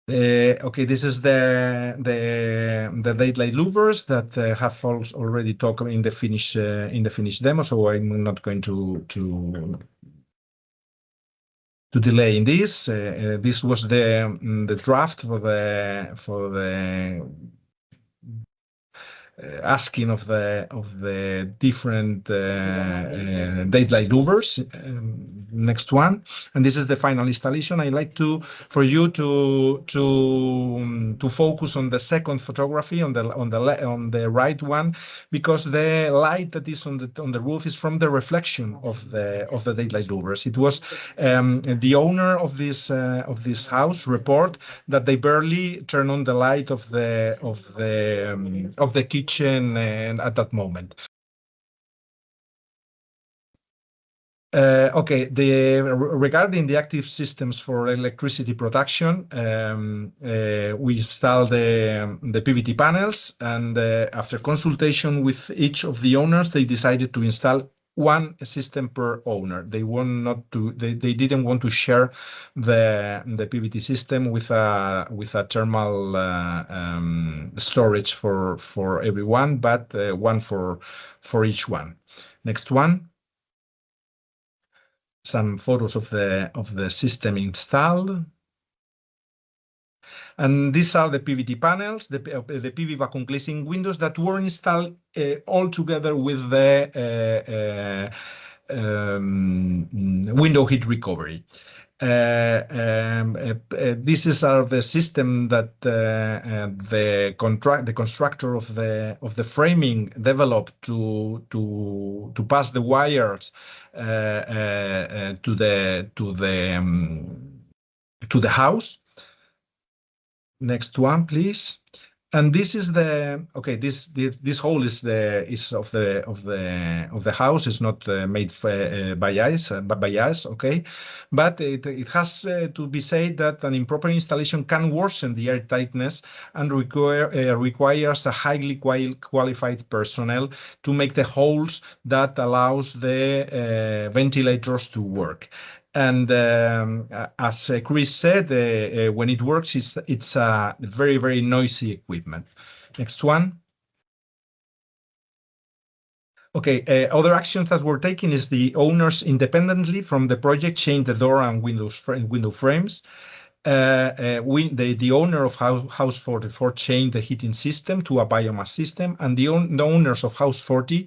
[SPEAKER 5] Okay, this is the daylight louvers that have already talked in the finished demo, so I'm not going to delay in this. This was the draft for the asking of the different daylight louvers. Next one, and this is the final installation. I like for you to focus on the second photography on the right one, because the light that is on the roof is from the reflection of the daylight louvers. It was the owner of this house report that they barely turn on the light of the kitchen at that moment. Okay, regarding the active systems for electricity production, we installed the PVT panels, and after consultation with each of the owners, they decided to install one system per owner. They didn't want to share the PVT system with a thermal storage for everyone, but one for each one. Next one. Some photos of the system installed. And these are the PVT panels, the PV vacuum glazing windows that were installed all together with the window heat recovery. This is the system that the constructor of the framing developed to pass the wires to the house. Next one, please. And this is this hole is of the house. Is not made by us, okay, but it has to be said that an improper installation can worsen the air tightness and requires a highly qualified personnel to make the holes that allows the ventilators to work. And as Chris said, when it works, it's a very, very noisy equipment. Next one. Okay, other actions that we're taking is the owners independently from the project change the door and window frames. The owner of House 44 changed the heating system to a biomass system, and the owners of House 40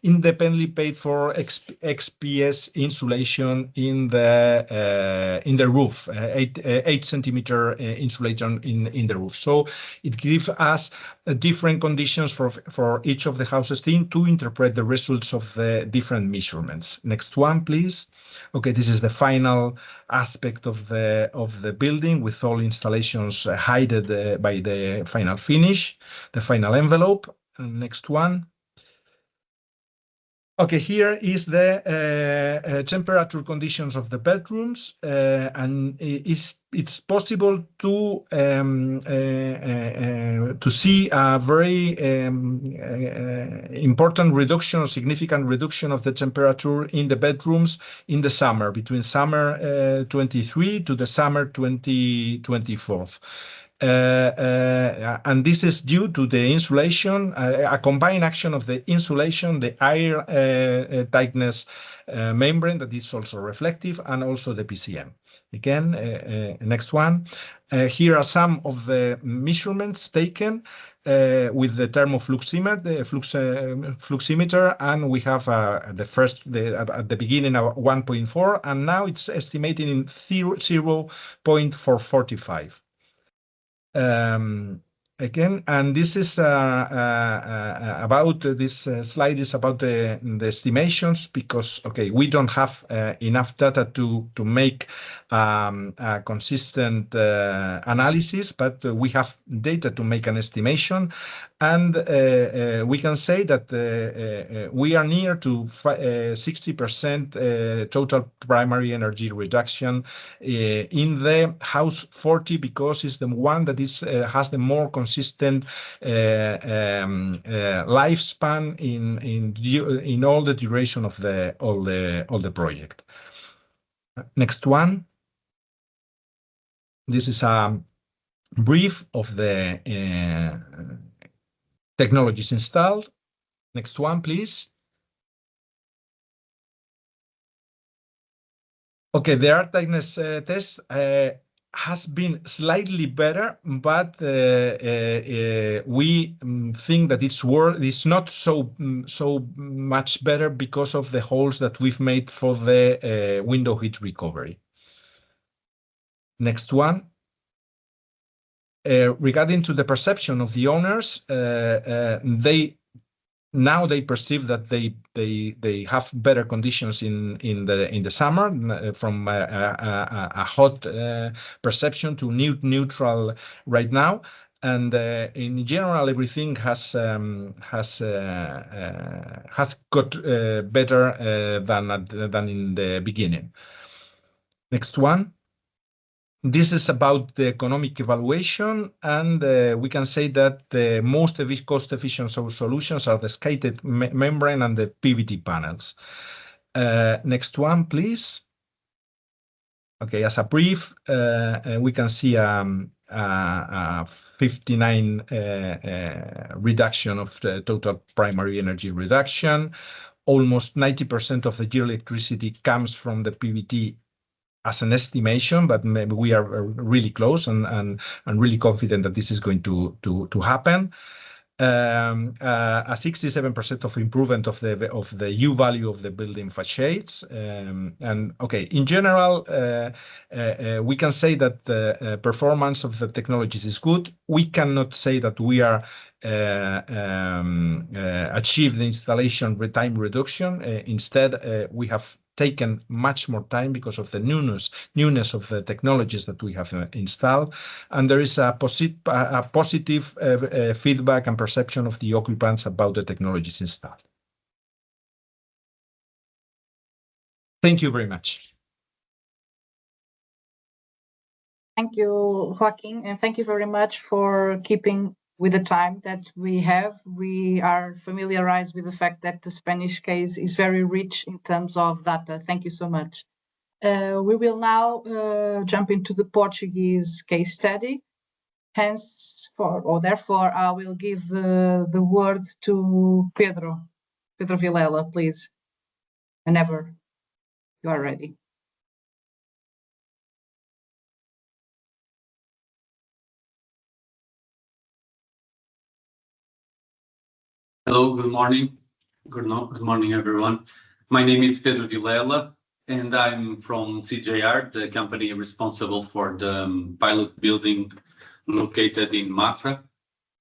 [SPEAKER 5] independently paid for XPS insulation in the roof, 8 centimeter insulation in the roof. So it gives us different conditions for each of the houses team to interpret the results of the different measurements. Next one, please. Okay, this is the final aspect of the building with all installations hidden by the final finish, the final envelope. Next one. Okay, here is the temperature conditions of the bedrooms, and it's possible to see a very important reduction, significant reduction of the temperature in the bedrooms in the summer, between summer 23 to the summer 2024. And this is due to the insulation, a combined action of the insulation, the air tightness membrane that is also reflective, and also the PCM. Again, next one. Here are some of the measurements taken with the thermofluximeter, and we have at the beginning of 1.4, and now it's estimated in 0.445. Again, and this is about this slide is about the estimations, because we don't have enough data to make a consistent analysis, but we have data to make an estimation, and we can say that we are near to 60% total primary energy reduction in the House 40, because it's the one that has the more consistent lifespan in all the duration of all the project. Next one. This is a brief of the technologies installed. Next one, please. Okay, the air tightness test has been slightly better, but we think that it's not so much better because of the holes that we've made for the window heat recovery. Next one. Regarding to the perception of the owners, they perceive that they have better conditions in the summer, from a hot perception to neutral right now, and in general everything has got better than in the beginning. Next one. This is about the economic evaluation, and we can say that the most cost-efficient solutions are the skated membrane and the PVT panels. Next one, please. Okay, as a brief, we can see a 59 reduction of the total primary energy reduction. Almost 90% of the yearly electricity comes from the PVT as an estimation, but maybe we are really close and really confident that this is going to happen. a 67% of improvement of the U value of the building facades. And okay, in general, we can say that the performance of the technologies is good. We cannot say that we are achieve the installation time reduction. Instead, we have taken much more time because of the newness of the technologies that we have installed, and there is a positive feedback and perception of the occupants about the technologies installed. Thank you very much.
[SPEAKER 1] Thank you, Joaquin, and thank you very much for keeping with the time that we have. We are familiarized with the fact that the Spanish case is very rich in terms of data. Thank you so much. We will now jump into the Portuguese case study. Therefore, I will give the word to Pedro Vilela, please, whenever you are ready.
[SPEAKER 6] Hello, good morning. Good morning, everyone. My name is Pedro Vilela, and I'm from CJR, the company responsible for the pilot building located in Mafra,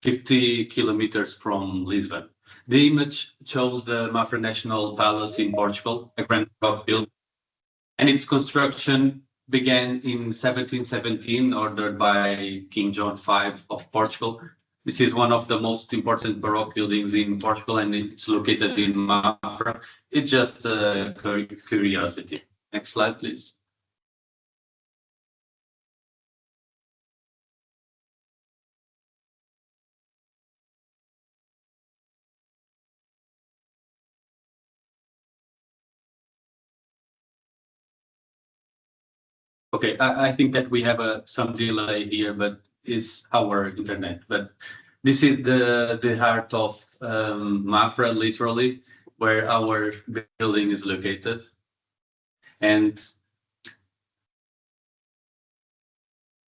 [SPEAKER 6] 50 kilometers from Lisbon. The image shows the Mafra National Palace in Portugal, a grand rock building, and its construction began in 1717, ordered by King John V of Portugal. This is one of the most important Baroque buildings in Portugal, and it's located in Mafra. It's just a curiosity. Next slide, please. Okay, I think that we have some delay here, but it's our internet. But this is the heart of Mafra, literally, where our building is located. And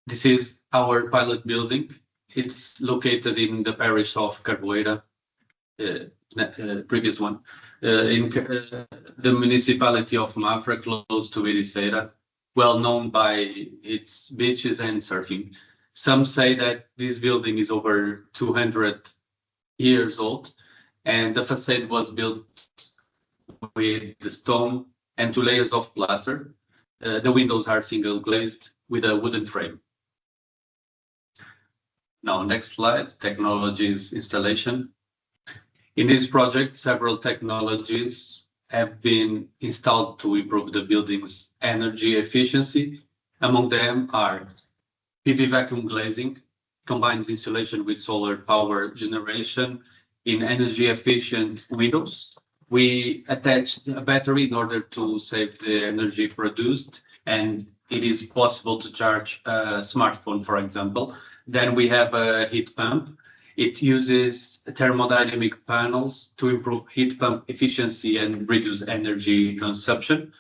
[SPEAKER 6] this is our pilot building. It's located in the parish of Carboeira, previous one, in the municipality of Mafra, close to Ericeira, well known by its beaches and surfing. Some say that this building is over 200 years old, and the facade was built with the stone and 2 layers of plaster. The windows are single glazed with a wooden frame. Now, next slide, technologies installation. In this project, several technologies have been installed to improve the building's energy efficiency. Among them are PV vacuum glazing, combines insulation with solar power generation in energy efficient windows. We attached a battery in order to save the energy produced, and it is possible to charge a smartphone, for example. Then we have a heat pump. It uses thermodynamic panels to improve heat pump efficiency and reduce energy consumption.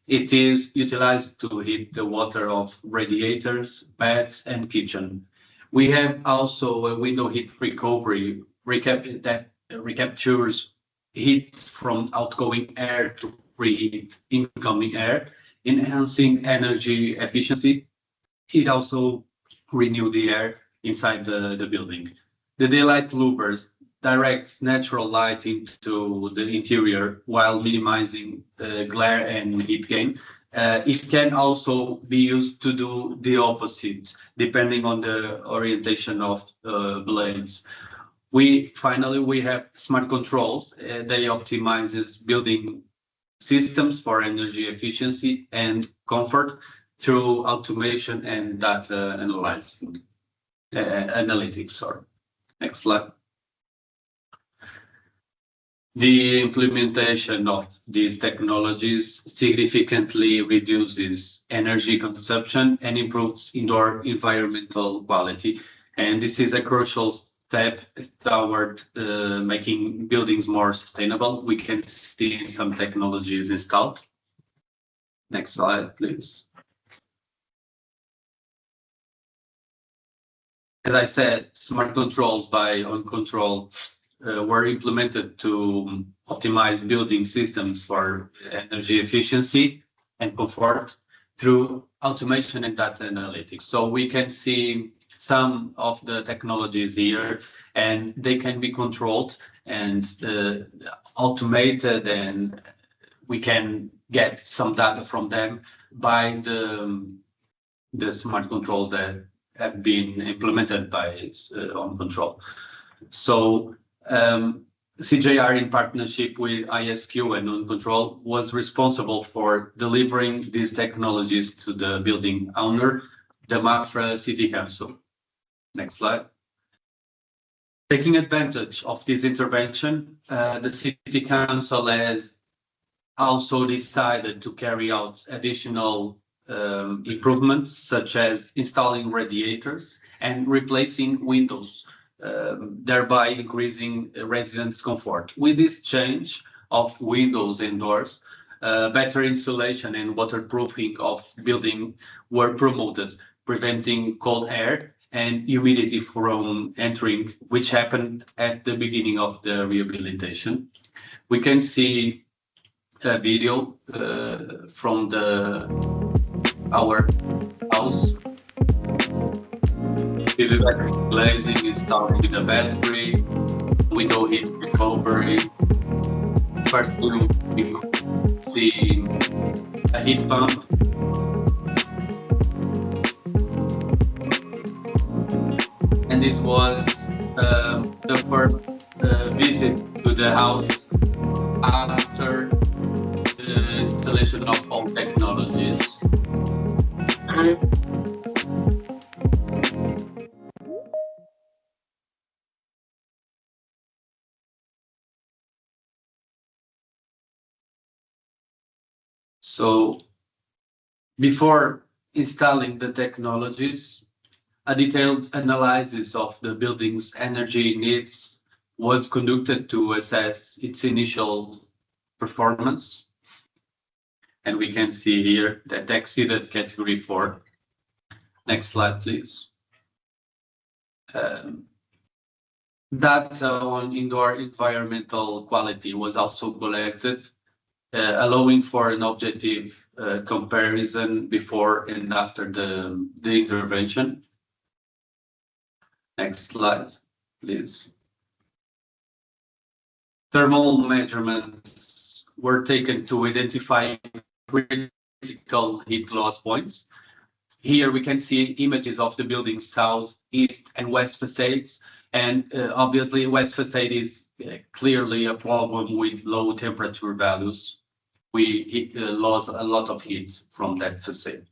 [SPEAKER 6] It is utilized to heat the water of radiators, baths, and kitchen. We have also a window heat recovery that recaptures heat from outgoing air to preheat incoming air, enhancing energy efficiency. It also renews the air inside the building. The daylight louvers directs natural light into the interior while minimizing glare and heat gain. It can also be used to do the opposite, depending on the orientation of blades. Finally, we have smart controls. They optimizes building systems for energy efficiency and comfort through automation and data analytics. Sorry. Next slide. The implementation of these technologies significantly reduces energy consumption and improves indoor environmental quality. And this is a crucial step toward making buildings more sustainable. We can see some technologies installed. Next slide, please. As I said, smart controls by OnControl were implemented to optimize building systems for energy efficiency and comfort through automation and data analytics. So we can see some of the technologies here, and they can be controlled and automated, and we can get some data from them by the smart controls that have been implemented by OnControl. So CJR, in partnership with ISQ and OnControl, was responsible for delivering these technologies to the building owner, the Mafra City Council. Next slide. Taking advantage of this intervention, the City Council has also decided to carry out additional improvements, such as installing radiators and replacing windows, thereby increasing residents' comfort. With this change of windows and doors, better insulation and waterproofing of building were promoted, preventing cold air and humidity from entering, which happened at the beginning of the rehabilitation. We can see a video from our house. PV battery glazing installed with a battery, window heat recovery. First we see a heat pump. And this was the first visit to the house after the installation of all technologies. So before installing the technologies, a detailed analysis of the building's energy needs was conducted to assess its initial performance. And we can see here that exceeded category 4. Next slide, please. Data on indoor environmental quality was also collected, allowing for an objective comparison before and after the intervention. Next slide, please. Thermal measurements were taken to identify critical heat loss points. Here we can see images of the building's south, east, and west facades. And obviously, west facade is clearly a problem with low temperature values. We lost a lot of heat from that facade.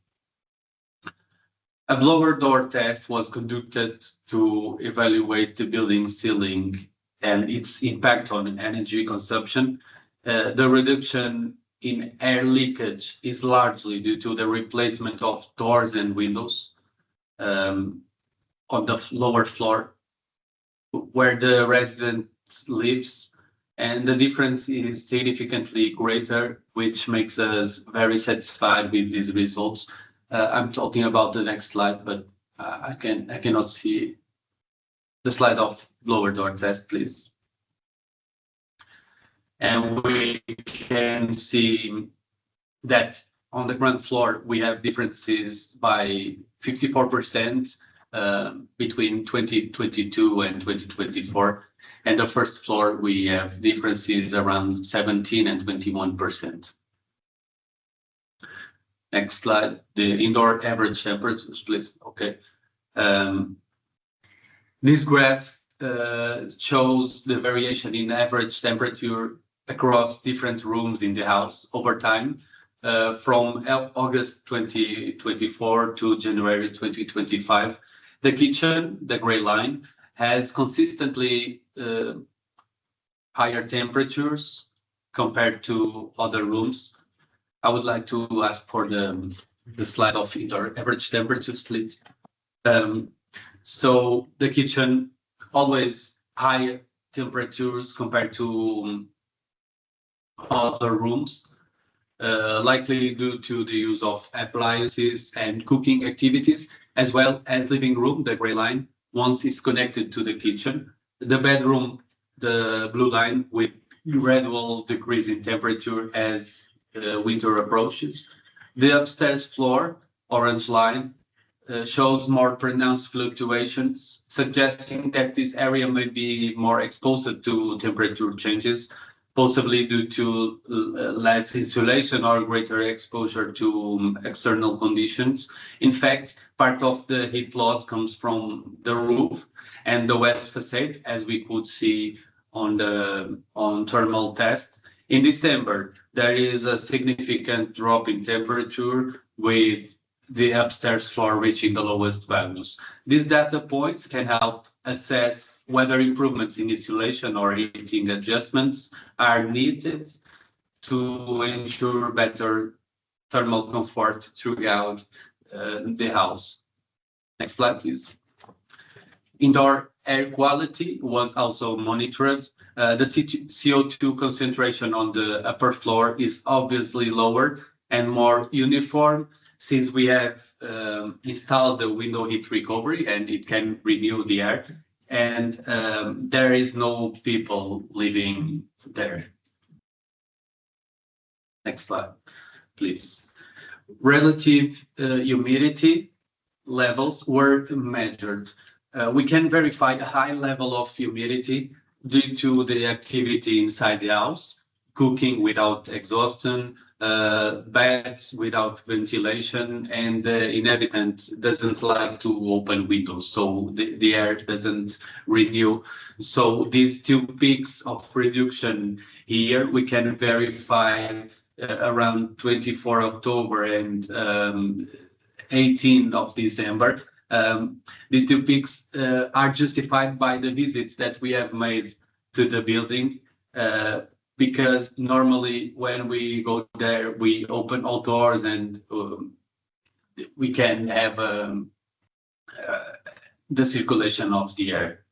[SPEAKER 6] A blower door test was conducted to evaluate the building ceiling and its impact on energy consumption. The reduction in air leakage is largely due to the replacement of doors and windows on the lower floor where the resident lives, and the difference is significantly greater, which makes us very satisfied with these results. I'm talking about the next slide, but I cannot see the slide of blower door test, please. And we can see that on the ground floor, we have differences by 54% between 2022 and 2024. And the first floor, we have differences around 17 and 21%. Next slide, the indoor average temperatures, please. Okay. This graph shows the variation in average temperature across different rooms in the house over time, from August 2024 to January 2025. The kitchen, the gray line, has consistently higher temperatures compared to other rooms. I would like to ask for the slide of indoor average temperatures, please. So the kitchen, always high temperatures compared to other rooms, likely due to the use of appliances and cooking activities, as well as living room, the gray line, once it's connected to the kitchen. The bedroom, the blue line, with gradual decrease in temperature as winter approaches. The upstairs floor, orange line, shows more pronounced fluctuations, suggesting that this area may be more exposed to temperature changes, possibly due to less insulation or greater exposure to external conditions. In fact, part of the heat loss comes from the roof and the west facade, as we could see on the thermal test. In December, there is a significant drop in temperature, with the upstairs floor reaching the lowest values. These data points can help assess whether improvements in insulation or heating adjustments are needed to ensure better thermal comfort throughout the house. Next slide, please. Indoor air quality was also monitored. The CO2 concentration on the upper floor is obviously lower and more uniform, since we have installed the window heat recovery and it can renew the air, and there is no people living there. Next slide, please. Relative humidity levels were measured. We can verify the high level of humidity due to the activity inside the house, cooking without exhaustion, beds without ventilation, and the inhabitant doesn't like to open windows, so the air doesn't renew. So these two peaks of reduction here we can verify around 24 October and 18 of December. These two peaks are justified by the visits that we have made to the building, because normally when we go there, we open all doors and we can have the circulation of the air.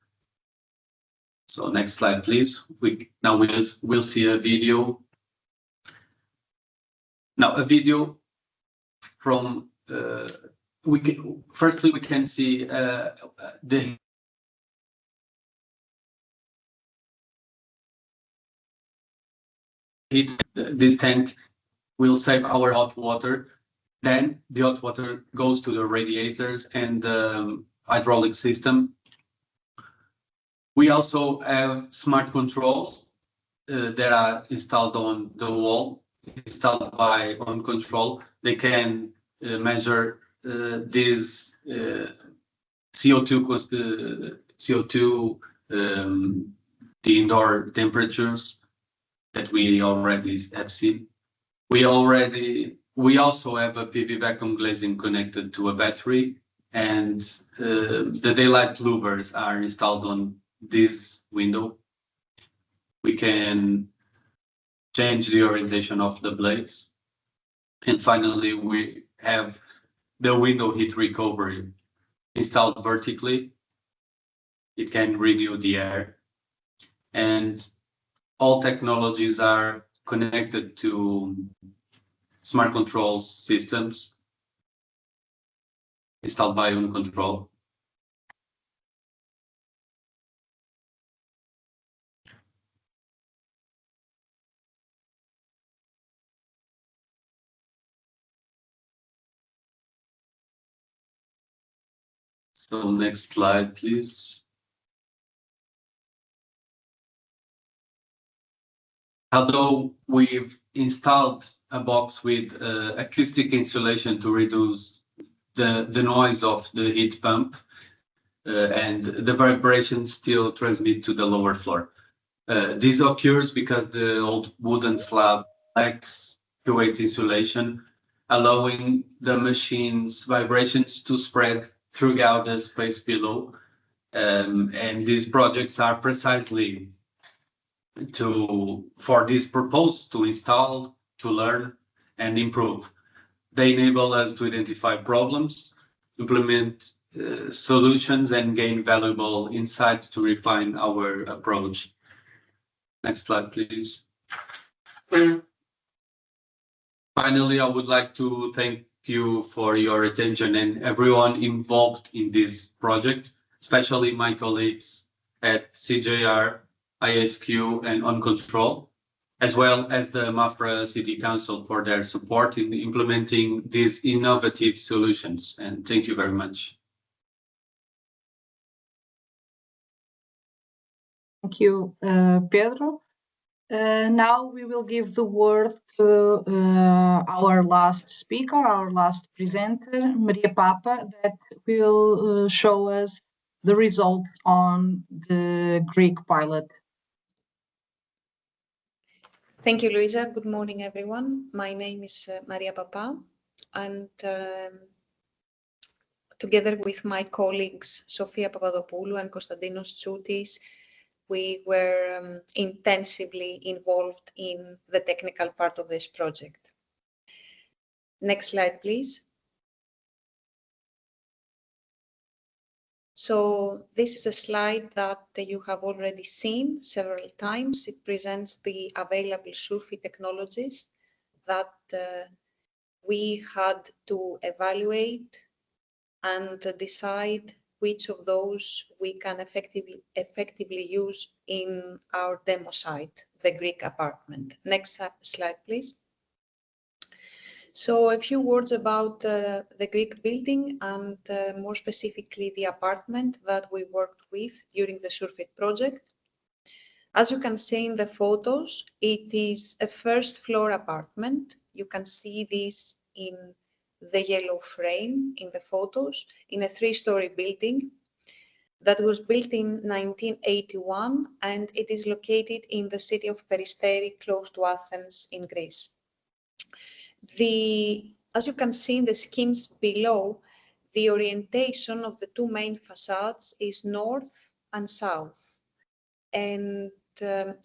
[SPEAKER 6] So next slide, please. Now we'll see a video. Now a video from firstly we can see the heat. This tank will save our hot water. Then the hot water goes to the radiators and the hydraulic system. We also have smart controls that are installed on the wall, installed by On Control. They can measure this CO2, the indoor temperatures that we already have seen. We also have a PV vacuum glazing connected to a battery, and the daylight louvers are installed on this window. We can change the orientation of the blades. And finally, we have the window heat recovery installed vertically. It can renew the air. And all technologies are connected to smart control systems installed by On Control. So next slide, please. Although we've installed a box with acoustic insulation to reduce the noise of the heat pump, and the vibrations still transmit to the lower floor. This occurs because the old wooden slab lacks weight insulation, allowing the machine's vibrations to spread throughout the space below. And these projects are precisely for this purpose, to install, to learn, and improve. They enable us to identify problems, implement solutions, and gain valuable insights to refine our approach. Next slide, please. Finally, I would like to thank you for your attention and everyone involved in this project, especially my colleagues at CJR, ISQ, and On Control, as well as the Mafra City Council for their support in implementing these innovative solutions. And thank you very much.
[SPEAKER 1] Thank you, Pedro. Now we will give the word to our last speaker, our last presenter, Maria Papa, that will show us the results on the Greek pilot.
[SPEAKER 7] Thank you, Luisa. Good morning, everyone. My name is Maria Papa, and together with my colleagues Sofia Papadopoulou and Konstantinos Tsoutis, we were intensively involved in the technical part of this project. Next slide, please. So this is a slide that you have already seen several times. It presents the available SUREFIT technologies that we had to evaluate and decide which of those we can effectively use in our demo site, the Greek apartment. Next slide, please. So a few words about the Greek building and more specifically the apartment that we worked with during the SUREFIT project. As you can see in the photos, it is a first floor apartment. You can see this in the yellow frame in the photos, in a 3-story building that was built in 1981, and it is located in the city of Peristeri, close to Athens in Greece. As you can see in the schemes below, the orientation of the two main facades is north and south. And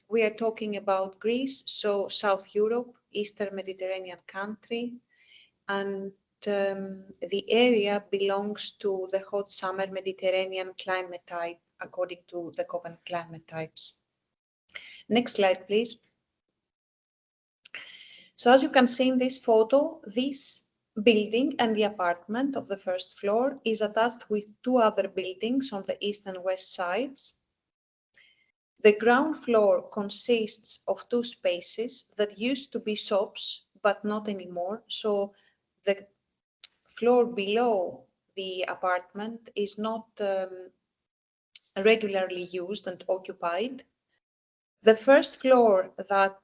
[SPEAKER 7] we are talking about Greece, so South Europe, Eastern Mediterranean country, and the area belongs to the hot summer Mediterranean climate type, according to the Köppen climate types. Next slide, please. So as you can see in this photo, this building and the apartment of the first floor is attached with 2 other buildings on the east and west sides. The ground floor consists of 2 spaces that used to be shops, but not anymore. So the floor below the apartment is not regularly used and occupied. The first floor that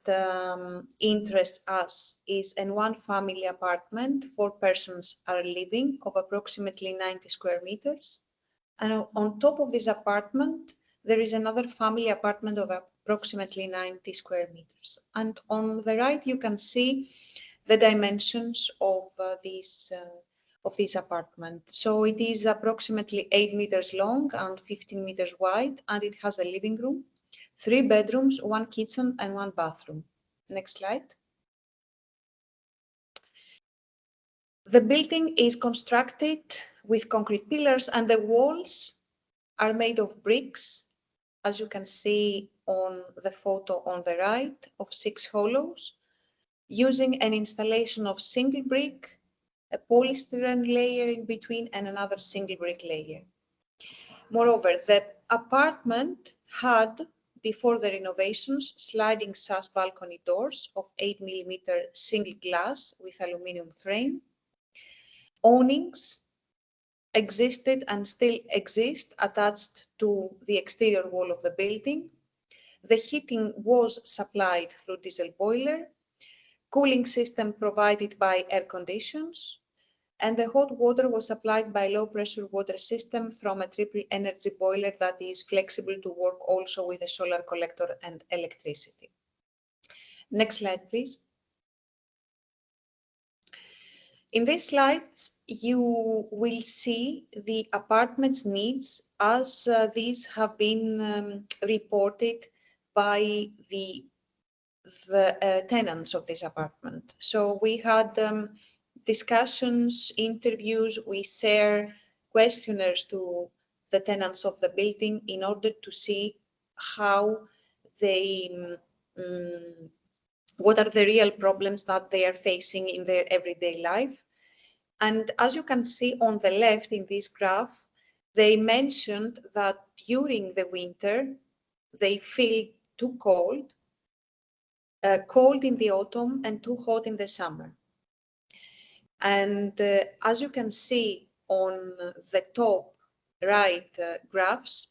[SPEAKER 7] interests us is a 1-family apartment. 4 persons are living, of approximately 90 square meters. And on top of this apartment, there is another family apartment of approximately 90 square meters. And on the right, you can see the dimensions of this apartment. So it is approximately 8 meters long and 15 meters wide, and it has a living room, 3 bedrooms, 1 kitchen, and 1 bathroom. Next slide. The building is constructed with concrete pillars, and the walls are made of bricks, as you can see on the photo on the right, of 6 hollows, using an installation of single brick, a polystyrene layer in between, and another single brick layer. Moreover, the apartment had, before the renovations, sliding sash balcony doors of 8mm single glass with aluminum frame. Awnings existed and still exist attached to the exterior wall of the building. The heating was supplied through diesel boiler, cooling system provided by air conditions, and the hot water was supplied by low pressure water system from a triple energy boiler that is flexible to work also with a solar collector and electricity. Next slide, please. In these slides, you will see the apartment's needs as these have been reported by the tenants of this apartment. So we had discussions, interviews, we share questionnaires to the tenants of the building in order to see how they, what are the real problems that they are facing in their everyday life. And as you can see on the left in this graph, They mentioned that during the winter, they feel too cold, cold in the autumn and too hot in the summer. And as you can see on the top right graphs,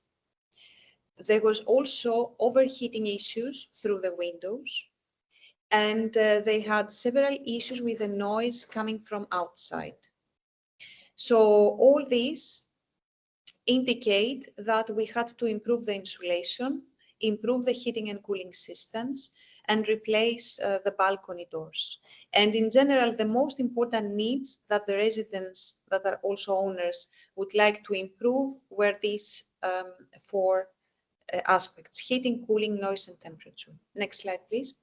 [SPEAKER 7] there was also overheating issues through the windows, and they had several issues with the noise coming from outside. So all these indicate that we had to improve the insulation, improve the heating and cooling systems, and replace the balcony doors. And in general, the most important needs that the residents that are also owners would like to improve were these four aspects: heating, cooling, noise, and temperature. Next slide, please.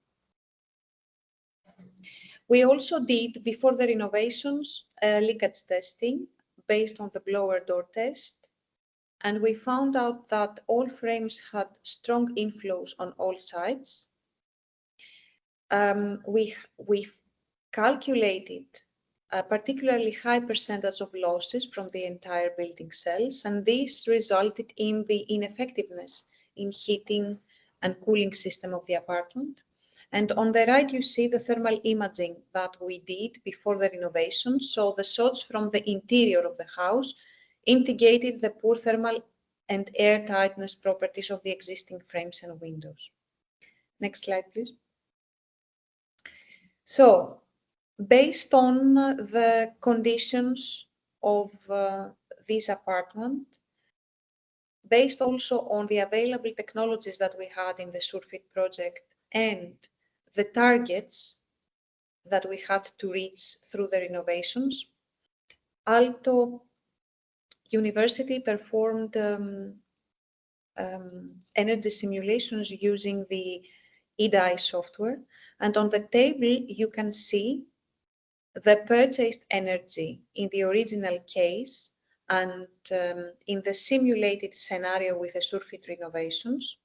[SPEAKER 7] We also did, before the renovations, leakage testing based on the blower door test. And we found out that all frames had strong inflows on all sides. We've calculated a particularly high percentage of losses from the entire building cells, and this resulted in the ineffectiveness in heating and cooling system of the apartment. And on the right, you see the thermal imaging that we did before the renovation. So the shots from the interior of the house indicated the poor thermal and air tightness properties of the existing frames and windows. Next slide, please. So, based on the conditions of this apartment, based also on the available technologies that we had in the SUREFIT project and the targets that we had to reach through the renovations, AALTO University performed energy simulations using the EDI software. And on the table, you can see the purchased energy in the original case and in the simulated scenario with the SUREFIT renovations.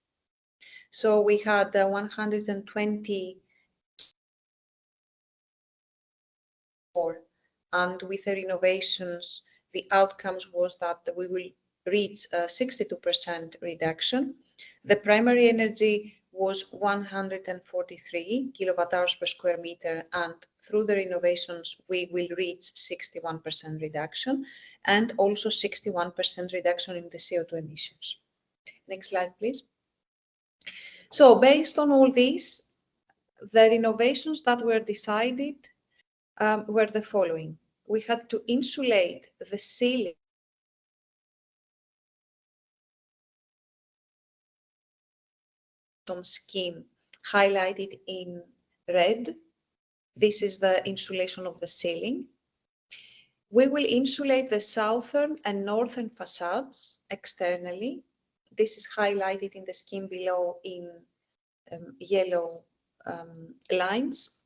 [SPEAKER 7] So we had 120, and with the renovations, the outcomes was that we will reach a 62% reduction. The primary energy was 143 kilowatt hours per square meter, and through the renovations, we will reach 61% reduction and also 61% reduction in the CO2 emissions. Next slide, please. So based on all this, the renovations that were decided were the following. We had to insulate the ceiling scheme highlighted in red. This is the insulation of the ceiling. We will insulate the southern and northern facades externally. This is highlighted in the scheme below in yellow lines.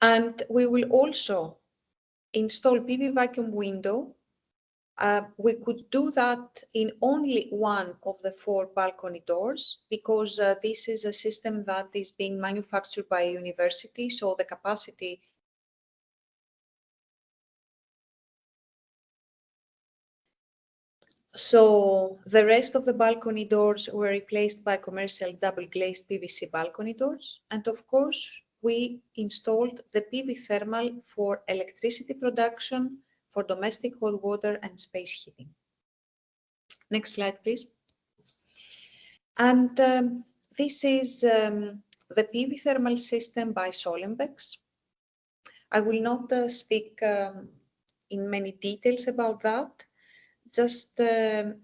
[SPEAKER 7] And we will also install PV vacuum window. We could do that in only one of the four balcony doors because this is a system that is being manufactured by a university, so the capacity So the rest of the balcony doors were replaced by commercial double glazed PVC balcony doors. And of course, we installed the PV thermal for electricity production, for domestic hot water and space heating. Next slide, please. And this is the PV thermal system by Sollenbex. I will not speak in many details about that. Just that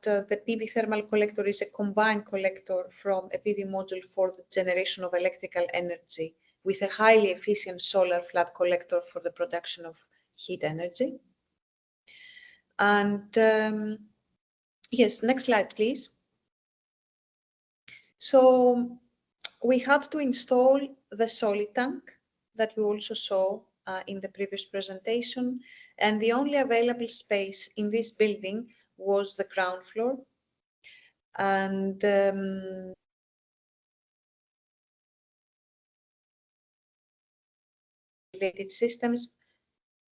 [SPEAKER 7] the PV thermal collector is a combined collector from a PV module for the generation of electrical energy with a highly efficient solar flat collector for the production of heat energy. And yes, next slide, please. So we had to install the solid tank that you also saw in the previous presentation, and the only available space in this building was the ground floor. And related systems.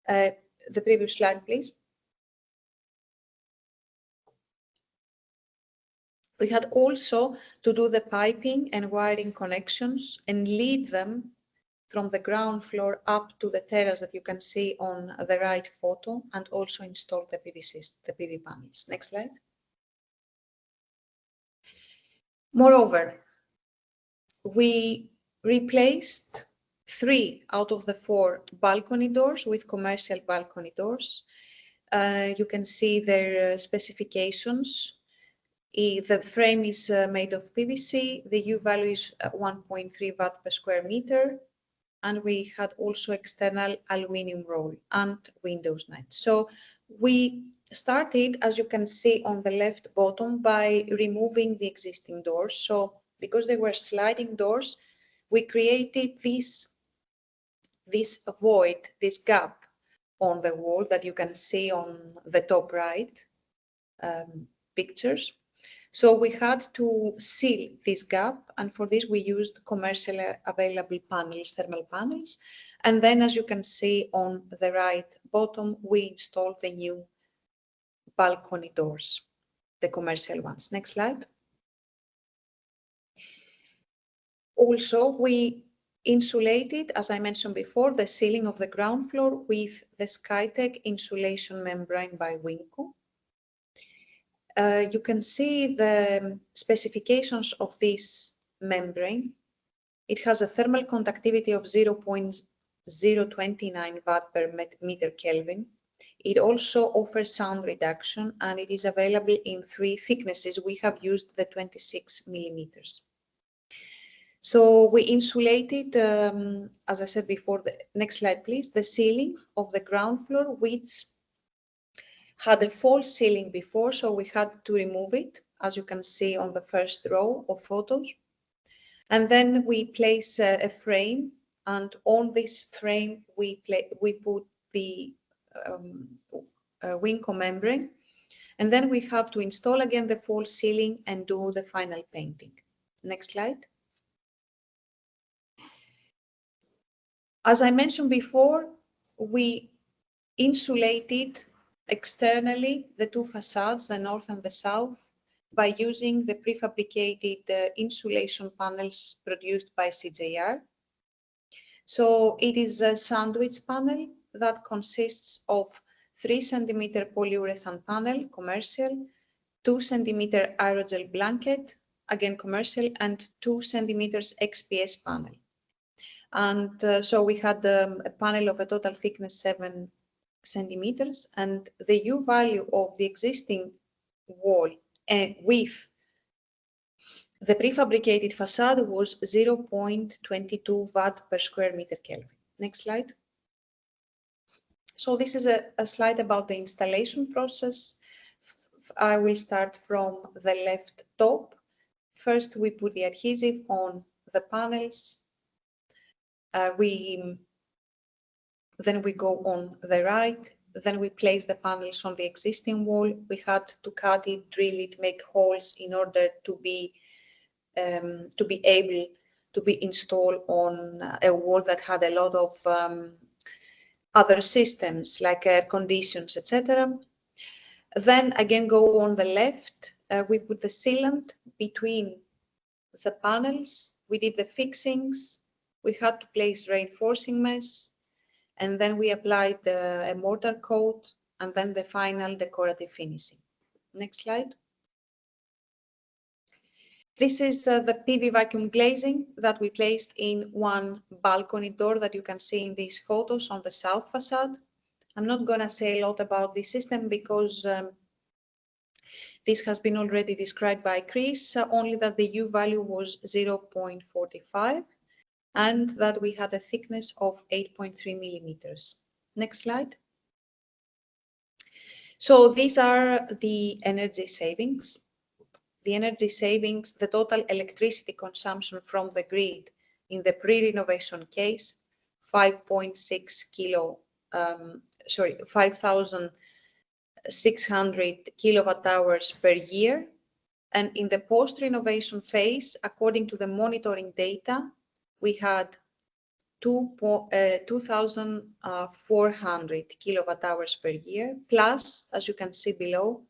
[SPEAKER 7] The previous slide, please. We had also to do the piping and wiring connections and lead them from the ground floor up to the terrace that you can see on the right photo, and also install the PV panels. Next slide. Moreover, we replaced 3 out of the 4 balcony doors with commercial balcony doors. You can see their specifications. The frame is made of PVC. The U value is 1.3 watt per square meter. And we had also external aluminum roll and windows nets. So we started, as you can see on the left bottom, by removing the existing doors. So because they were sliding doors, we created this void, this gap on the wall that you can see on the top right pictures. So we had to seal this gap, and for this we used commercially available panels, thermal panels. And then, as you can see on the right bottom, we installed the new balcony doors, the commercial ones. Next slide. Also, we insulated, as I mentioned before, the ceiling of the ground floor with the Skytech insulation membrane by Winco. You can see the specifications of this membrane. It has a thermal conductivity of 0.029 watt per meter Kelvin. It also offers sound reduction, and it is available in 3 thicknesses. We have used the 26 millimeters. So we insulated, as I said before, the next slide, please, the ceiling of the ground floor, which had a false ceiling before, so we had to remove it, as you can see on the first row of photos. And then we place a frame, and on this frame we put the Winco membrane, and then we have to install again the false ceiling and do the final painting. Next slide. As I mentioned before, we insulated externally the 2 facades, the north and the south, by using the prefabricated insulation panels produced by CJR. So it is a sandwich panel that consists of 3 centimeter polyurethane panel, commercial, 2 centimeter aerogel blanket, again commercial, and 2 centimeters XPS panel. And so we had a panel of a total thickness 7 centimeters, and the U value of the existing wall with the prefabricated facade was 0.22 watt per square meter Kelvin. Next slide. So this is a slide about the installation process. I will start from the left top. First, we put the adhesive on the panels. Then we go on the right. Then we place the panels on the existing wall. We had to cut it, drill it, make holes in order to be able to be installed on a wall that had a lot of other systems like air conditions, etc. Then again go on the left. We put the sealant between the panels. We did the fixings. We had to place reinforcing mesh, and then we applied a mortar coat, and then the final decorative finishing. Next slide. This is the PV vacuum glazing that we placed in 1 balcony door that you can see in these photos on the south facade. I'm not going to say a lot about this system because this has been already described by Chris, only that the U value was 0.45 and that we had a thickness of 8.3 millimeters. Next slide. So these are the energy savings. The energy savings, the total electricity consumption from the grid in the pre-renovation case, 5,600 kilowatt hours per year. And in the post-renovation phase, according to the monitoring data, we had 2,400 kilowatt hours per year, plus, as you can see below,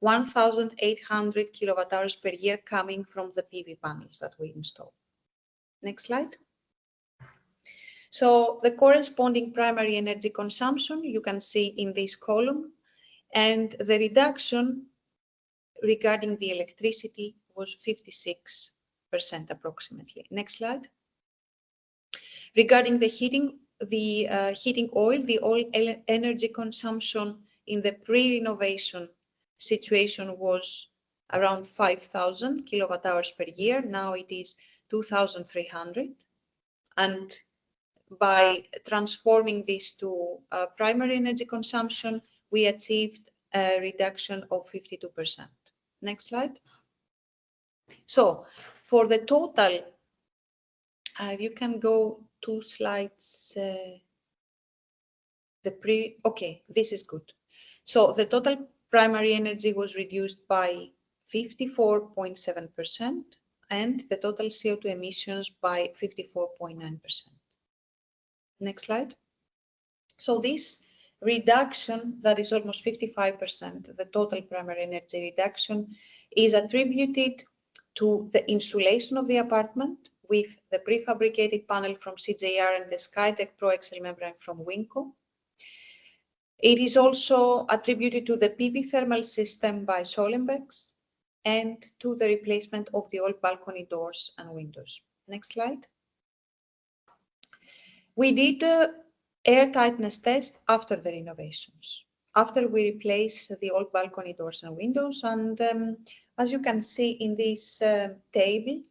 [SPEAKER 7] 1,800 kilowatt hours per year coming from the PV panels that we install. Next slide. So the corresponding primary energy consumption you can see in this column, and the reduction regarding the electricity was 56% approximately. Next slide. Regarding the heating oil, the oil energy consumption in the pre-renovation situation was around 5,000 kilowatt hours per year. Now it is 2,300. And by transforming this to primary energy consumption, we achieved a reduction of 52%. Next slide. So for the total, you can go 2 slides. Okay, this is good. So the total primary energy was reduced by 54.7% and the total CO2 emissions by 54.9%. Next slide. So this reduction, that is almost 55%, the total primary energy reduction, is attributed to the insulation of the apartment with the prefabricated panel from CJR and the Skytech Pro XL membrane from WinCo. It is also attributed to the PV thermal system by Solenbex and to the replacement of the old balcony doors and windows. Next slide. We did air tightness test after the renovations, after we replaced the old balcony doors and windows. And as you can see in this table,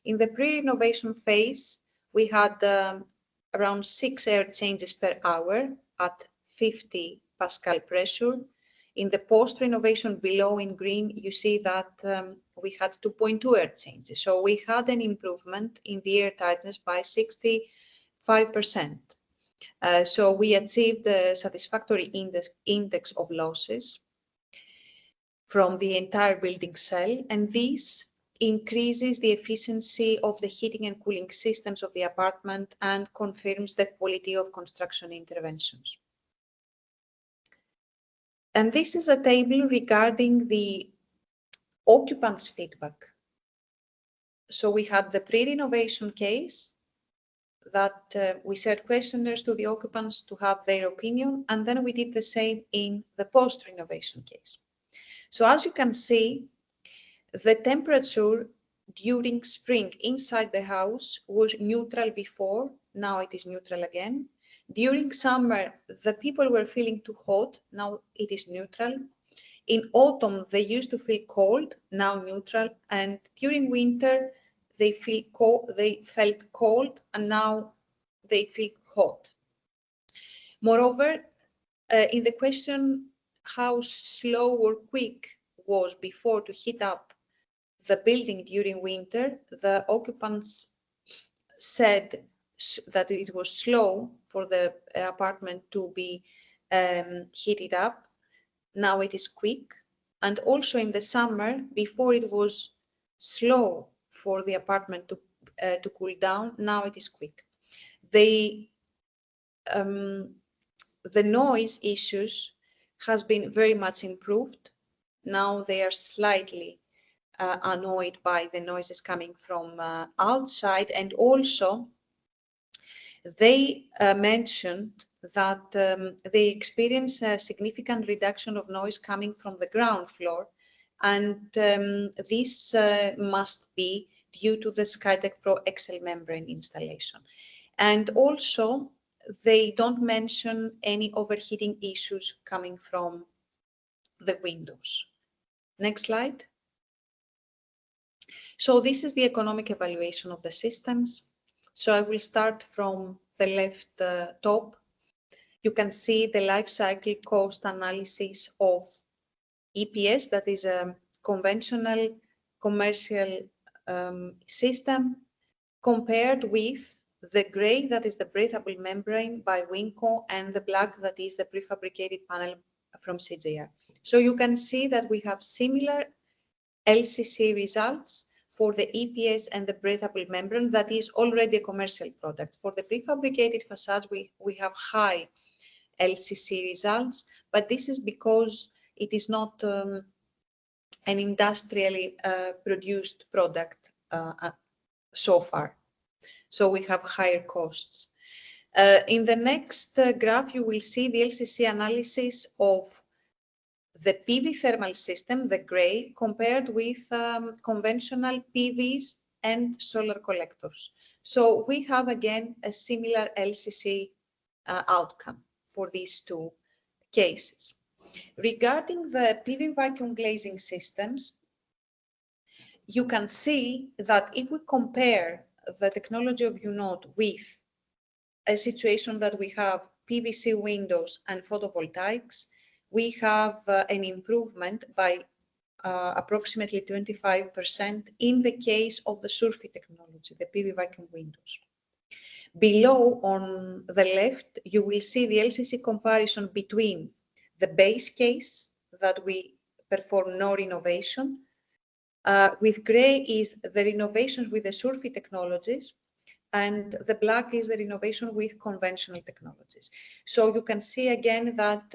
[SPEAKER 7] in the pre-renovation phase, we had around 6 air changes per hour at 50 Pascal pressure. In the post-renovation below in green, you see that we had 2.2 air changes. So we had an improvement in the air tightness by 65%. So we achieved the satisfactory index of losses from the entire building cell, and this increases the efficiency of the heating and cooling systems of the apartment and confirms the quality of construction interventions. And this is a table regarding the occupants' feedback. So we had the pre-renovation case that we sent questionnaires to the occupants to have their opinion, and then we did the same in the post-renovation case. So as you can see, the temperature during spring inside the house was neutral before, now it is neutral again. During summer, the people were feeling too hot, now it is neutral. In autumn, they used to feel cold, now neutral. And during winter, they felt cold, and now they feel hot. Moreover, in the question how slow or quick was before to heat up the building during winter, the occupants said that it was slow for the apartment to be heated up. Now it is quick. And also in the summer, before it was slow for the apartment to cool down, now it is quick. The noise issues has been very much improved. Now they are slightly annoyed by the noises coming from outside, and also they mentioned that they experience a significant reduction of noise coming from the ground floor, and this must be due to the Skytech Pro XL membrane installation. And also, they don't mention any overheating issues coming from the windows. Next slide. So this is the economic evaluation of the systems. So I will start from the left top. You can see the life cycle cost analysis of EPS, that is a conventional commercial system, compared with the gray, that is the breathable membrane by WinCo, and the black, that is the prefabricated panel from CJR. So you can see that we have similar LCC results for the EPS and the breathable membrane, that is already a commercial product. For the prefabricated facades, we have high LCC results, but this is because it is not an industrially produced product so far. So we have higher costs. In the next graph, you will see the LCC analysis of the PV thermal system, the gray, compared with conventional PVs and solar collectors. So we have again a similar LCC outcome for these two cases. Regarding the PV vacuum glazing systems, you can see that if we compare the technology of UNOTT with a situation that we have PVC windows and photovoltaics, we have an improvement by approximately 25% in the case of the SUREFIT technology, the PV vacuum windows. Below on the left, you will see the LCC comparison between the base case that we perform no renovation. With gray is the renovations with the SUREFIT technologies, and the black is the renovation with conventional technologies. So you can see again that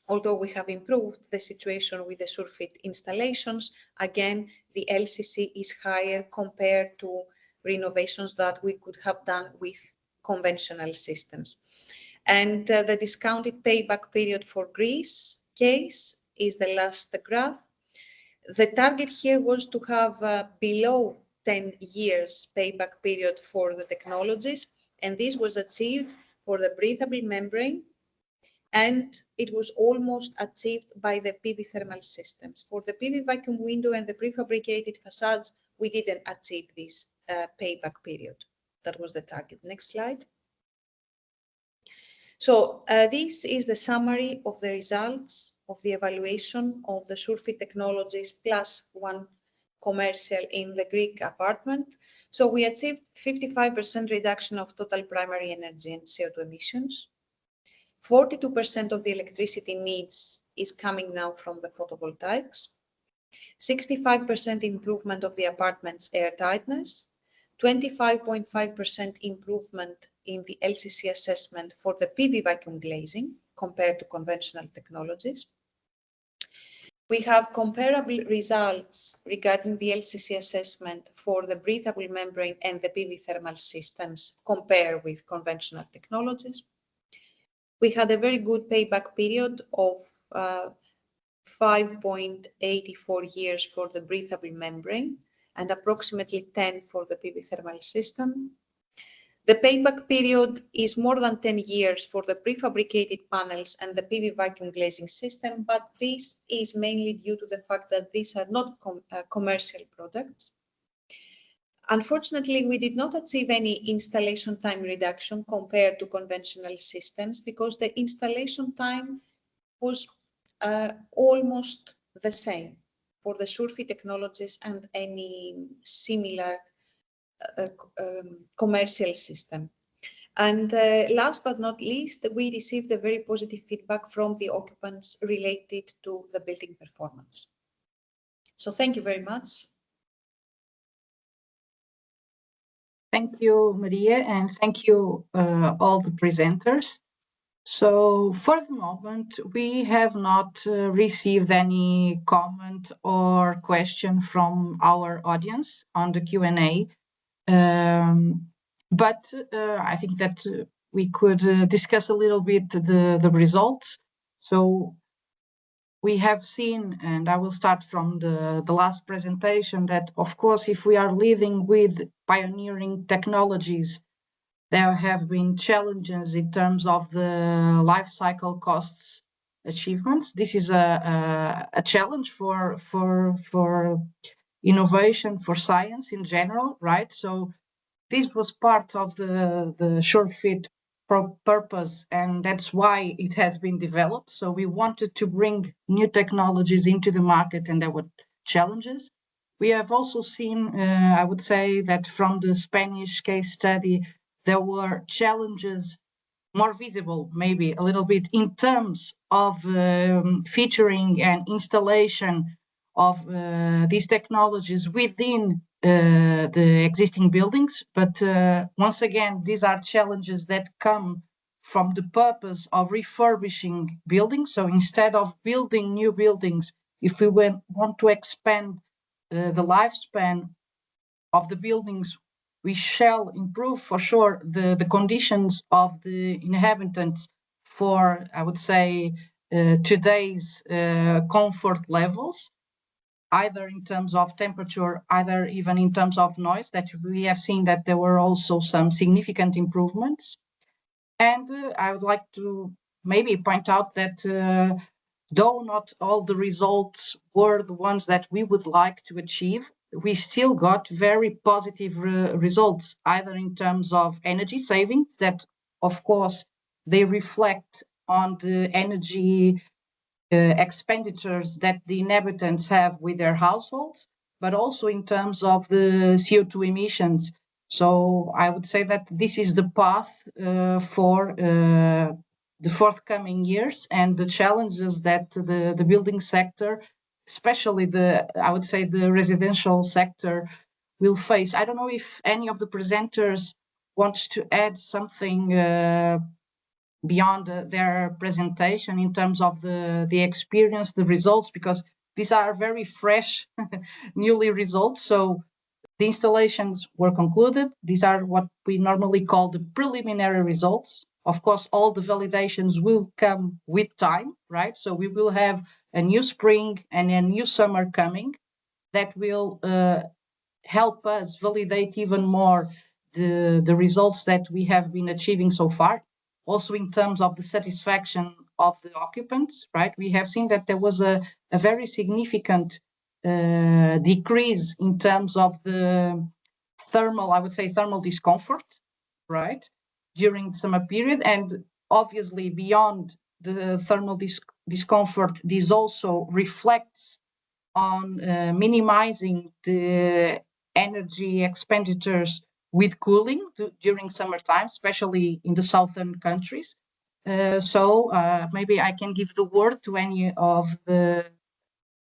[SPEAKER 7] although we have improved the situation with the SUREFIT installations, again, the LCC is higher compared to renovations that we could have done with conventional systems. And the discounted payback period for Greece case is the last graph. The target here was to have below 10 years payback period for the technologies, and this was achieved for the breathable membrane, and it was almost achieved by the PV thermal systems. For the PV vacuum window and the prefabricated facades, we didn't achieve this payback period. That was the target. Next slide. So this is the summary of the results of the evaluation of the SUREFIT technologies plus one commercial in the Greek apartment. So we achieved 55% reduction of total primary energy and CO2 emissions. 42% of the electricity needs is coming now from the photovoltaics. 65% improvement of the apartment's air tightness. 25.5% improvement in the LCC assessment for the PV vacuum glazing compared to conventional technologies. We have comparable results regarding the LCC assessment for the breathable membrane and the PV thermal systems compared with conventional technologies. We had a very good payback period of 5.84 years for the breathable membrane and approximately 10 for the PV thermal system. The payback period is more than 10 years for the prefabricated panels and the PV vacuum glazing system, but this is mainly due to the fact that these are not commercial products. Unfortunately, we did not achieve any installation time reduction compared to conventional systems because the installation time was almost the same for the SUREFIT technologies and any similar commercial system. And last but not least, we received a very positive feedback from the occupants related to the building performance. So thank you very much.
[SPEAKER 1] Thank you, Maria, and thank you all the presenters. So for the moment, we have not received any comment or question from our audience on the Q&A. But I think that we could discuss a little bit the results. So we have seen, and I will start from the last presentation, that of course, if we are living with pioneering technologies, there have been challenges in terms of the life cycle costs achievements. This is a challenge for innovation, for science in general, right? So this was part of the SUREFIT purpose, and that's why it has been developed. So we wanted to bring new technologies into the market, and there were challenges. We have also seen, I would say, that from the Spanish case study, there were challenges more visible, maybe a little bit, in terms of featuring and installation of these technologies within the existing buildings. But once again, these are challenges that come from the purpose of refurbishing buildings. So instead of building new buildings, if we want to expand the lifespan of the buildings, we shall improve for sure the conditions of the inhabitants for, I would say, today's comfort levels, either in terms of temperature, either even in terms of noise, that we have seen that there were also some significant improvements. And I would like to maybe point out that though not all the results were the ones that we would like to achieve, we still got very positive results, either in terms of energy savings, that of course they reflect on the energy expenditures that the inhabitants have with their households, but also in terms of the CO2 emissions. So I would say that this is the path for the forthcoming years, and the challenges that the building sector, especially I would say the residential sector, will face. I don't know if any of the presenters wants to add something beyond their presentation in terms of the experience, the results, because these are very fresh, newly results. So the installations were concluded. These are what we normally call the preliminary results. Of course, all the validations will come with time, right? So we will have a new spring and a new summer coming that will help us validate even more the results that we have been achieving so far. Also in terms of the satisfaction of the occupants, right? We have seen that there was a very significant decrease in terms of the thermal, I would say thermal discomfort, right? During the summer period. And obviously beyond the thermal discomfort, this also reflects on minimizing the energy expenditures with cooling during summertime, especially in the southern countries. So maybe I can give the word to any of the,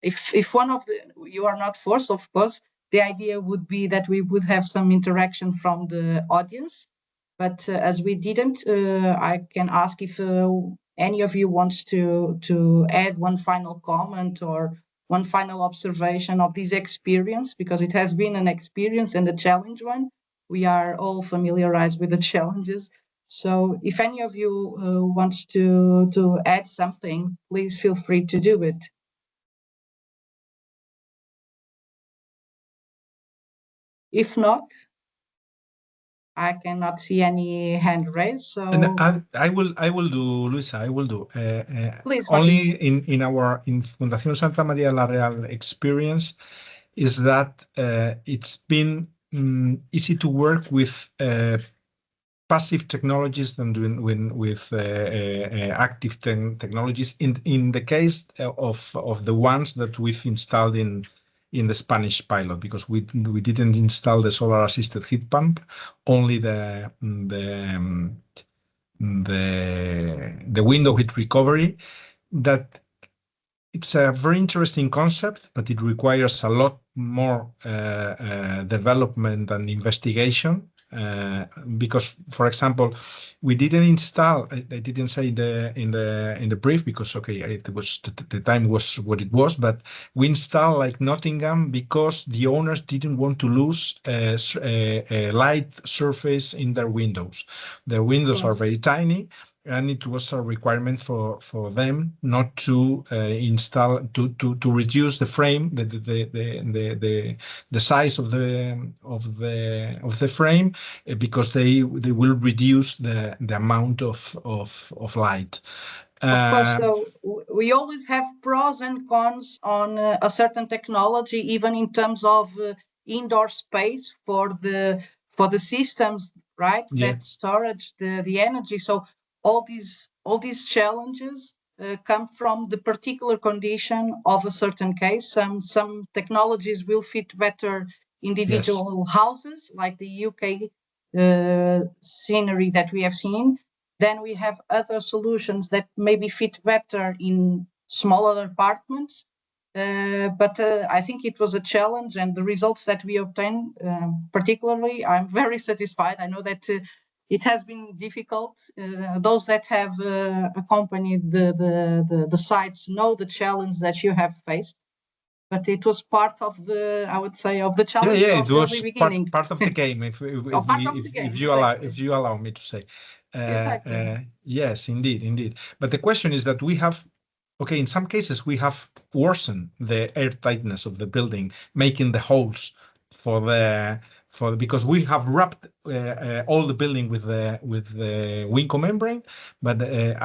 [SPEAKER 1] if one of the, you are not forced, of course, the idea would be that we would have some interaction from the audience. But as we didn't, I can ask if any of you wants to add one final comment or one final observation of this experience, because it has been an experience and a challenge one. We are all familiarized with the challenges. So if any of you wants to add something, please feel free to do it. If not, I cannot see any hand raised. So
[SPEAKER 5] and I will do, Luisa. I will do.
[SPEAKER 1] Please,
[SPEAKER 5] only in Fundación Santa María la Real experience is that it's been easy to work with passive technologies than with active technologies. In the case of the ones that we've installed in the Spanish pilot, because we didn't install the solar assisted heat pump, only the window heat recovery. That it's a very interesting concept, but it requires a lot more development and investigation. Because, for example, we didn't install. I didn't say in the brief because it was the time was what it was. But we installed like Nottingham because the owners didn't want to lose a light surface in their windows. Their windows are very tiny, and it was a requirement for them not to install to reduce the frame, the size of the frame, because they will reduce the amount of light.
[SPEAKER 1] Of course, so we always have pros and cons on a certain technology, even in terms of indoor space for the systems, right?
[SPEAKER 5] Yeah.
[SPEAKER 1] That storage the energy. So all these challenges come from the particular condition of a certain case. Some technologies will fit better individual houses, like the UK scenery that we have seen. Then we have other solutions that maybe fit better in smaller apartments. But I think it was a challenge, and the results that we obtained, particularly, I'm very satisfied. I know that it has been difficult. Those that have accompanied the sites know the challenge that you have faced, but it was part of the, I would say, of the challenge.
[SPEAKER 5] Yeah,
[SPEAKER 1] of
[SPEAKER 5] it
[SPEAKER 1] the
[SPEAKER 5] was
[SPEAKER 1] early beginning.
[SPEAKER 5] part of the game, if you allow me to say.
[SPEAKER 1] Exactly.
[SPEAKER 5] Yes, indeed. But the question is that we have, okay, in some cases we have worsened the air tightness of the building, making the holes because we have wrapped all the building with the Winco membrane, but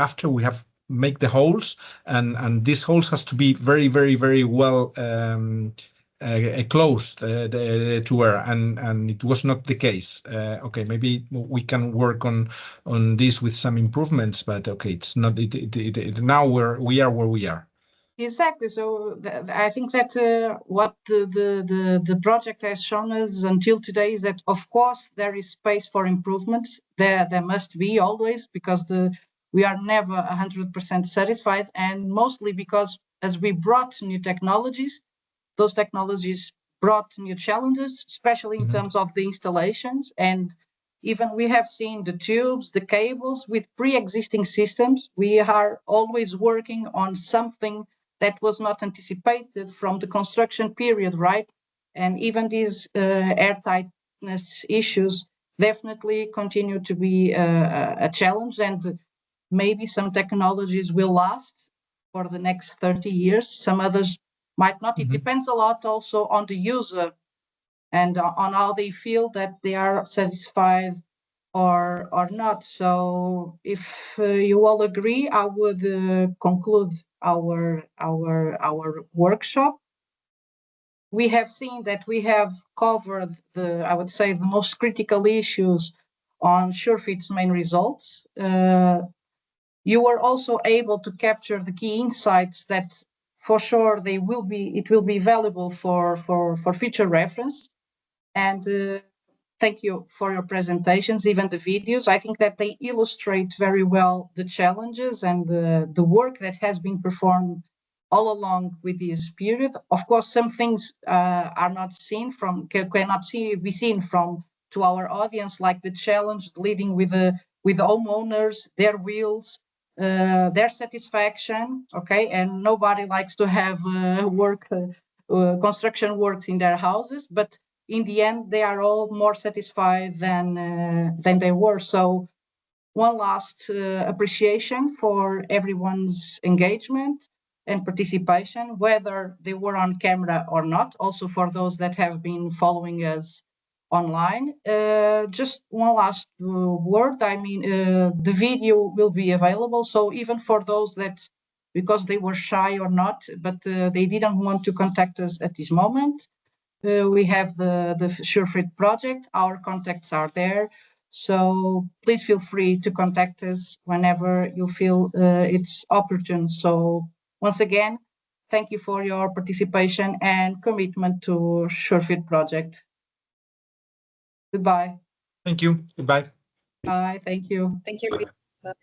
[SPEAKER 5] after we have make the holes, and these holes has to be very well closed to air, and it was not the case. Okay, maybe we can work on this with some improvements, but okay, it's not. Now we are where we are.
[SPEAKER 1] Exactly. So I think that what the project has shown us until today is that, of course, there is space for improvements. There must be always, because we are never 100% satisfied, and mostly because as we brought new technologies, those technologies brought new challenges, especially in terms of the installations. And even we have seen the tubes, the cables with pre-existing systems. We are always working on something that was not anticipated from the construction period, right? And even these airtightness issues definitely continue to be a challenge, and maybe some technologies will last for the next 30 years. Some others might not. It depends a lot also on the user and on how they feel that they are satisfied or not. So if you all agree, I would conclude our workshop. We have seen that we have covered I would say, the most critical issues on SUREFIT's main results. You were also able to capture the key insights that, for sure, it will be valuable for future reference. And thank you for your presentations, even the videos. I think that they illustrate very well the challenges and the work that has been performed all along with this period. Of course, some things are not seen cannot be seen from to our audience, like the challenge leading with the homeowners, their wills, their satisfaction. Okay, and nobody likes to have construction works in their houses, but in the end, they are all more satisfied than they were. So one last appreciation for everyone's engagement and participation, whether they were on camera or not, also for those that have been following us online. Just one last word. I mean, the video will be available. So even for those that, because they were shy or not, but they didn't want to contact us at this moment, we have the SUREFIT project. Our contacts are there. So please feel free to contact us whenever you feel it's opportune. So once again, thank you for your participation and commitment to SUREFIT project. Goodbye.
[SPEAKER 5] Thank you. Goodbye.
[SPEAKER 1] Bye. Thank you.
[SPEAKER 7] Thank you. Bye.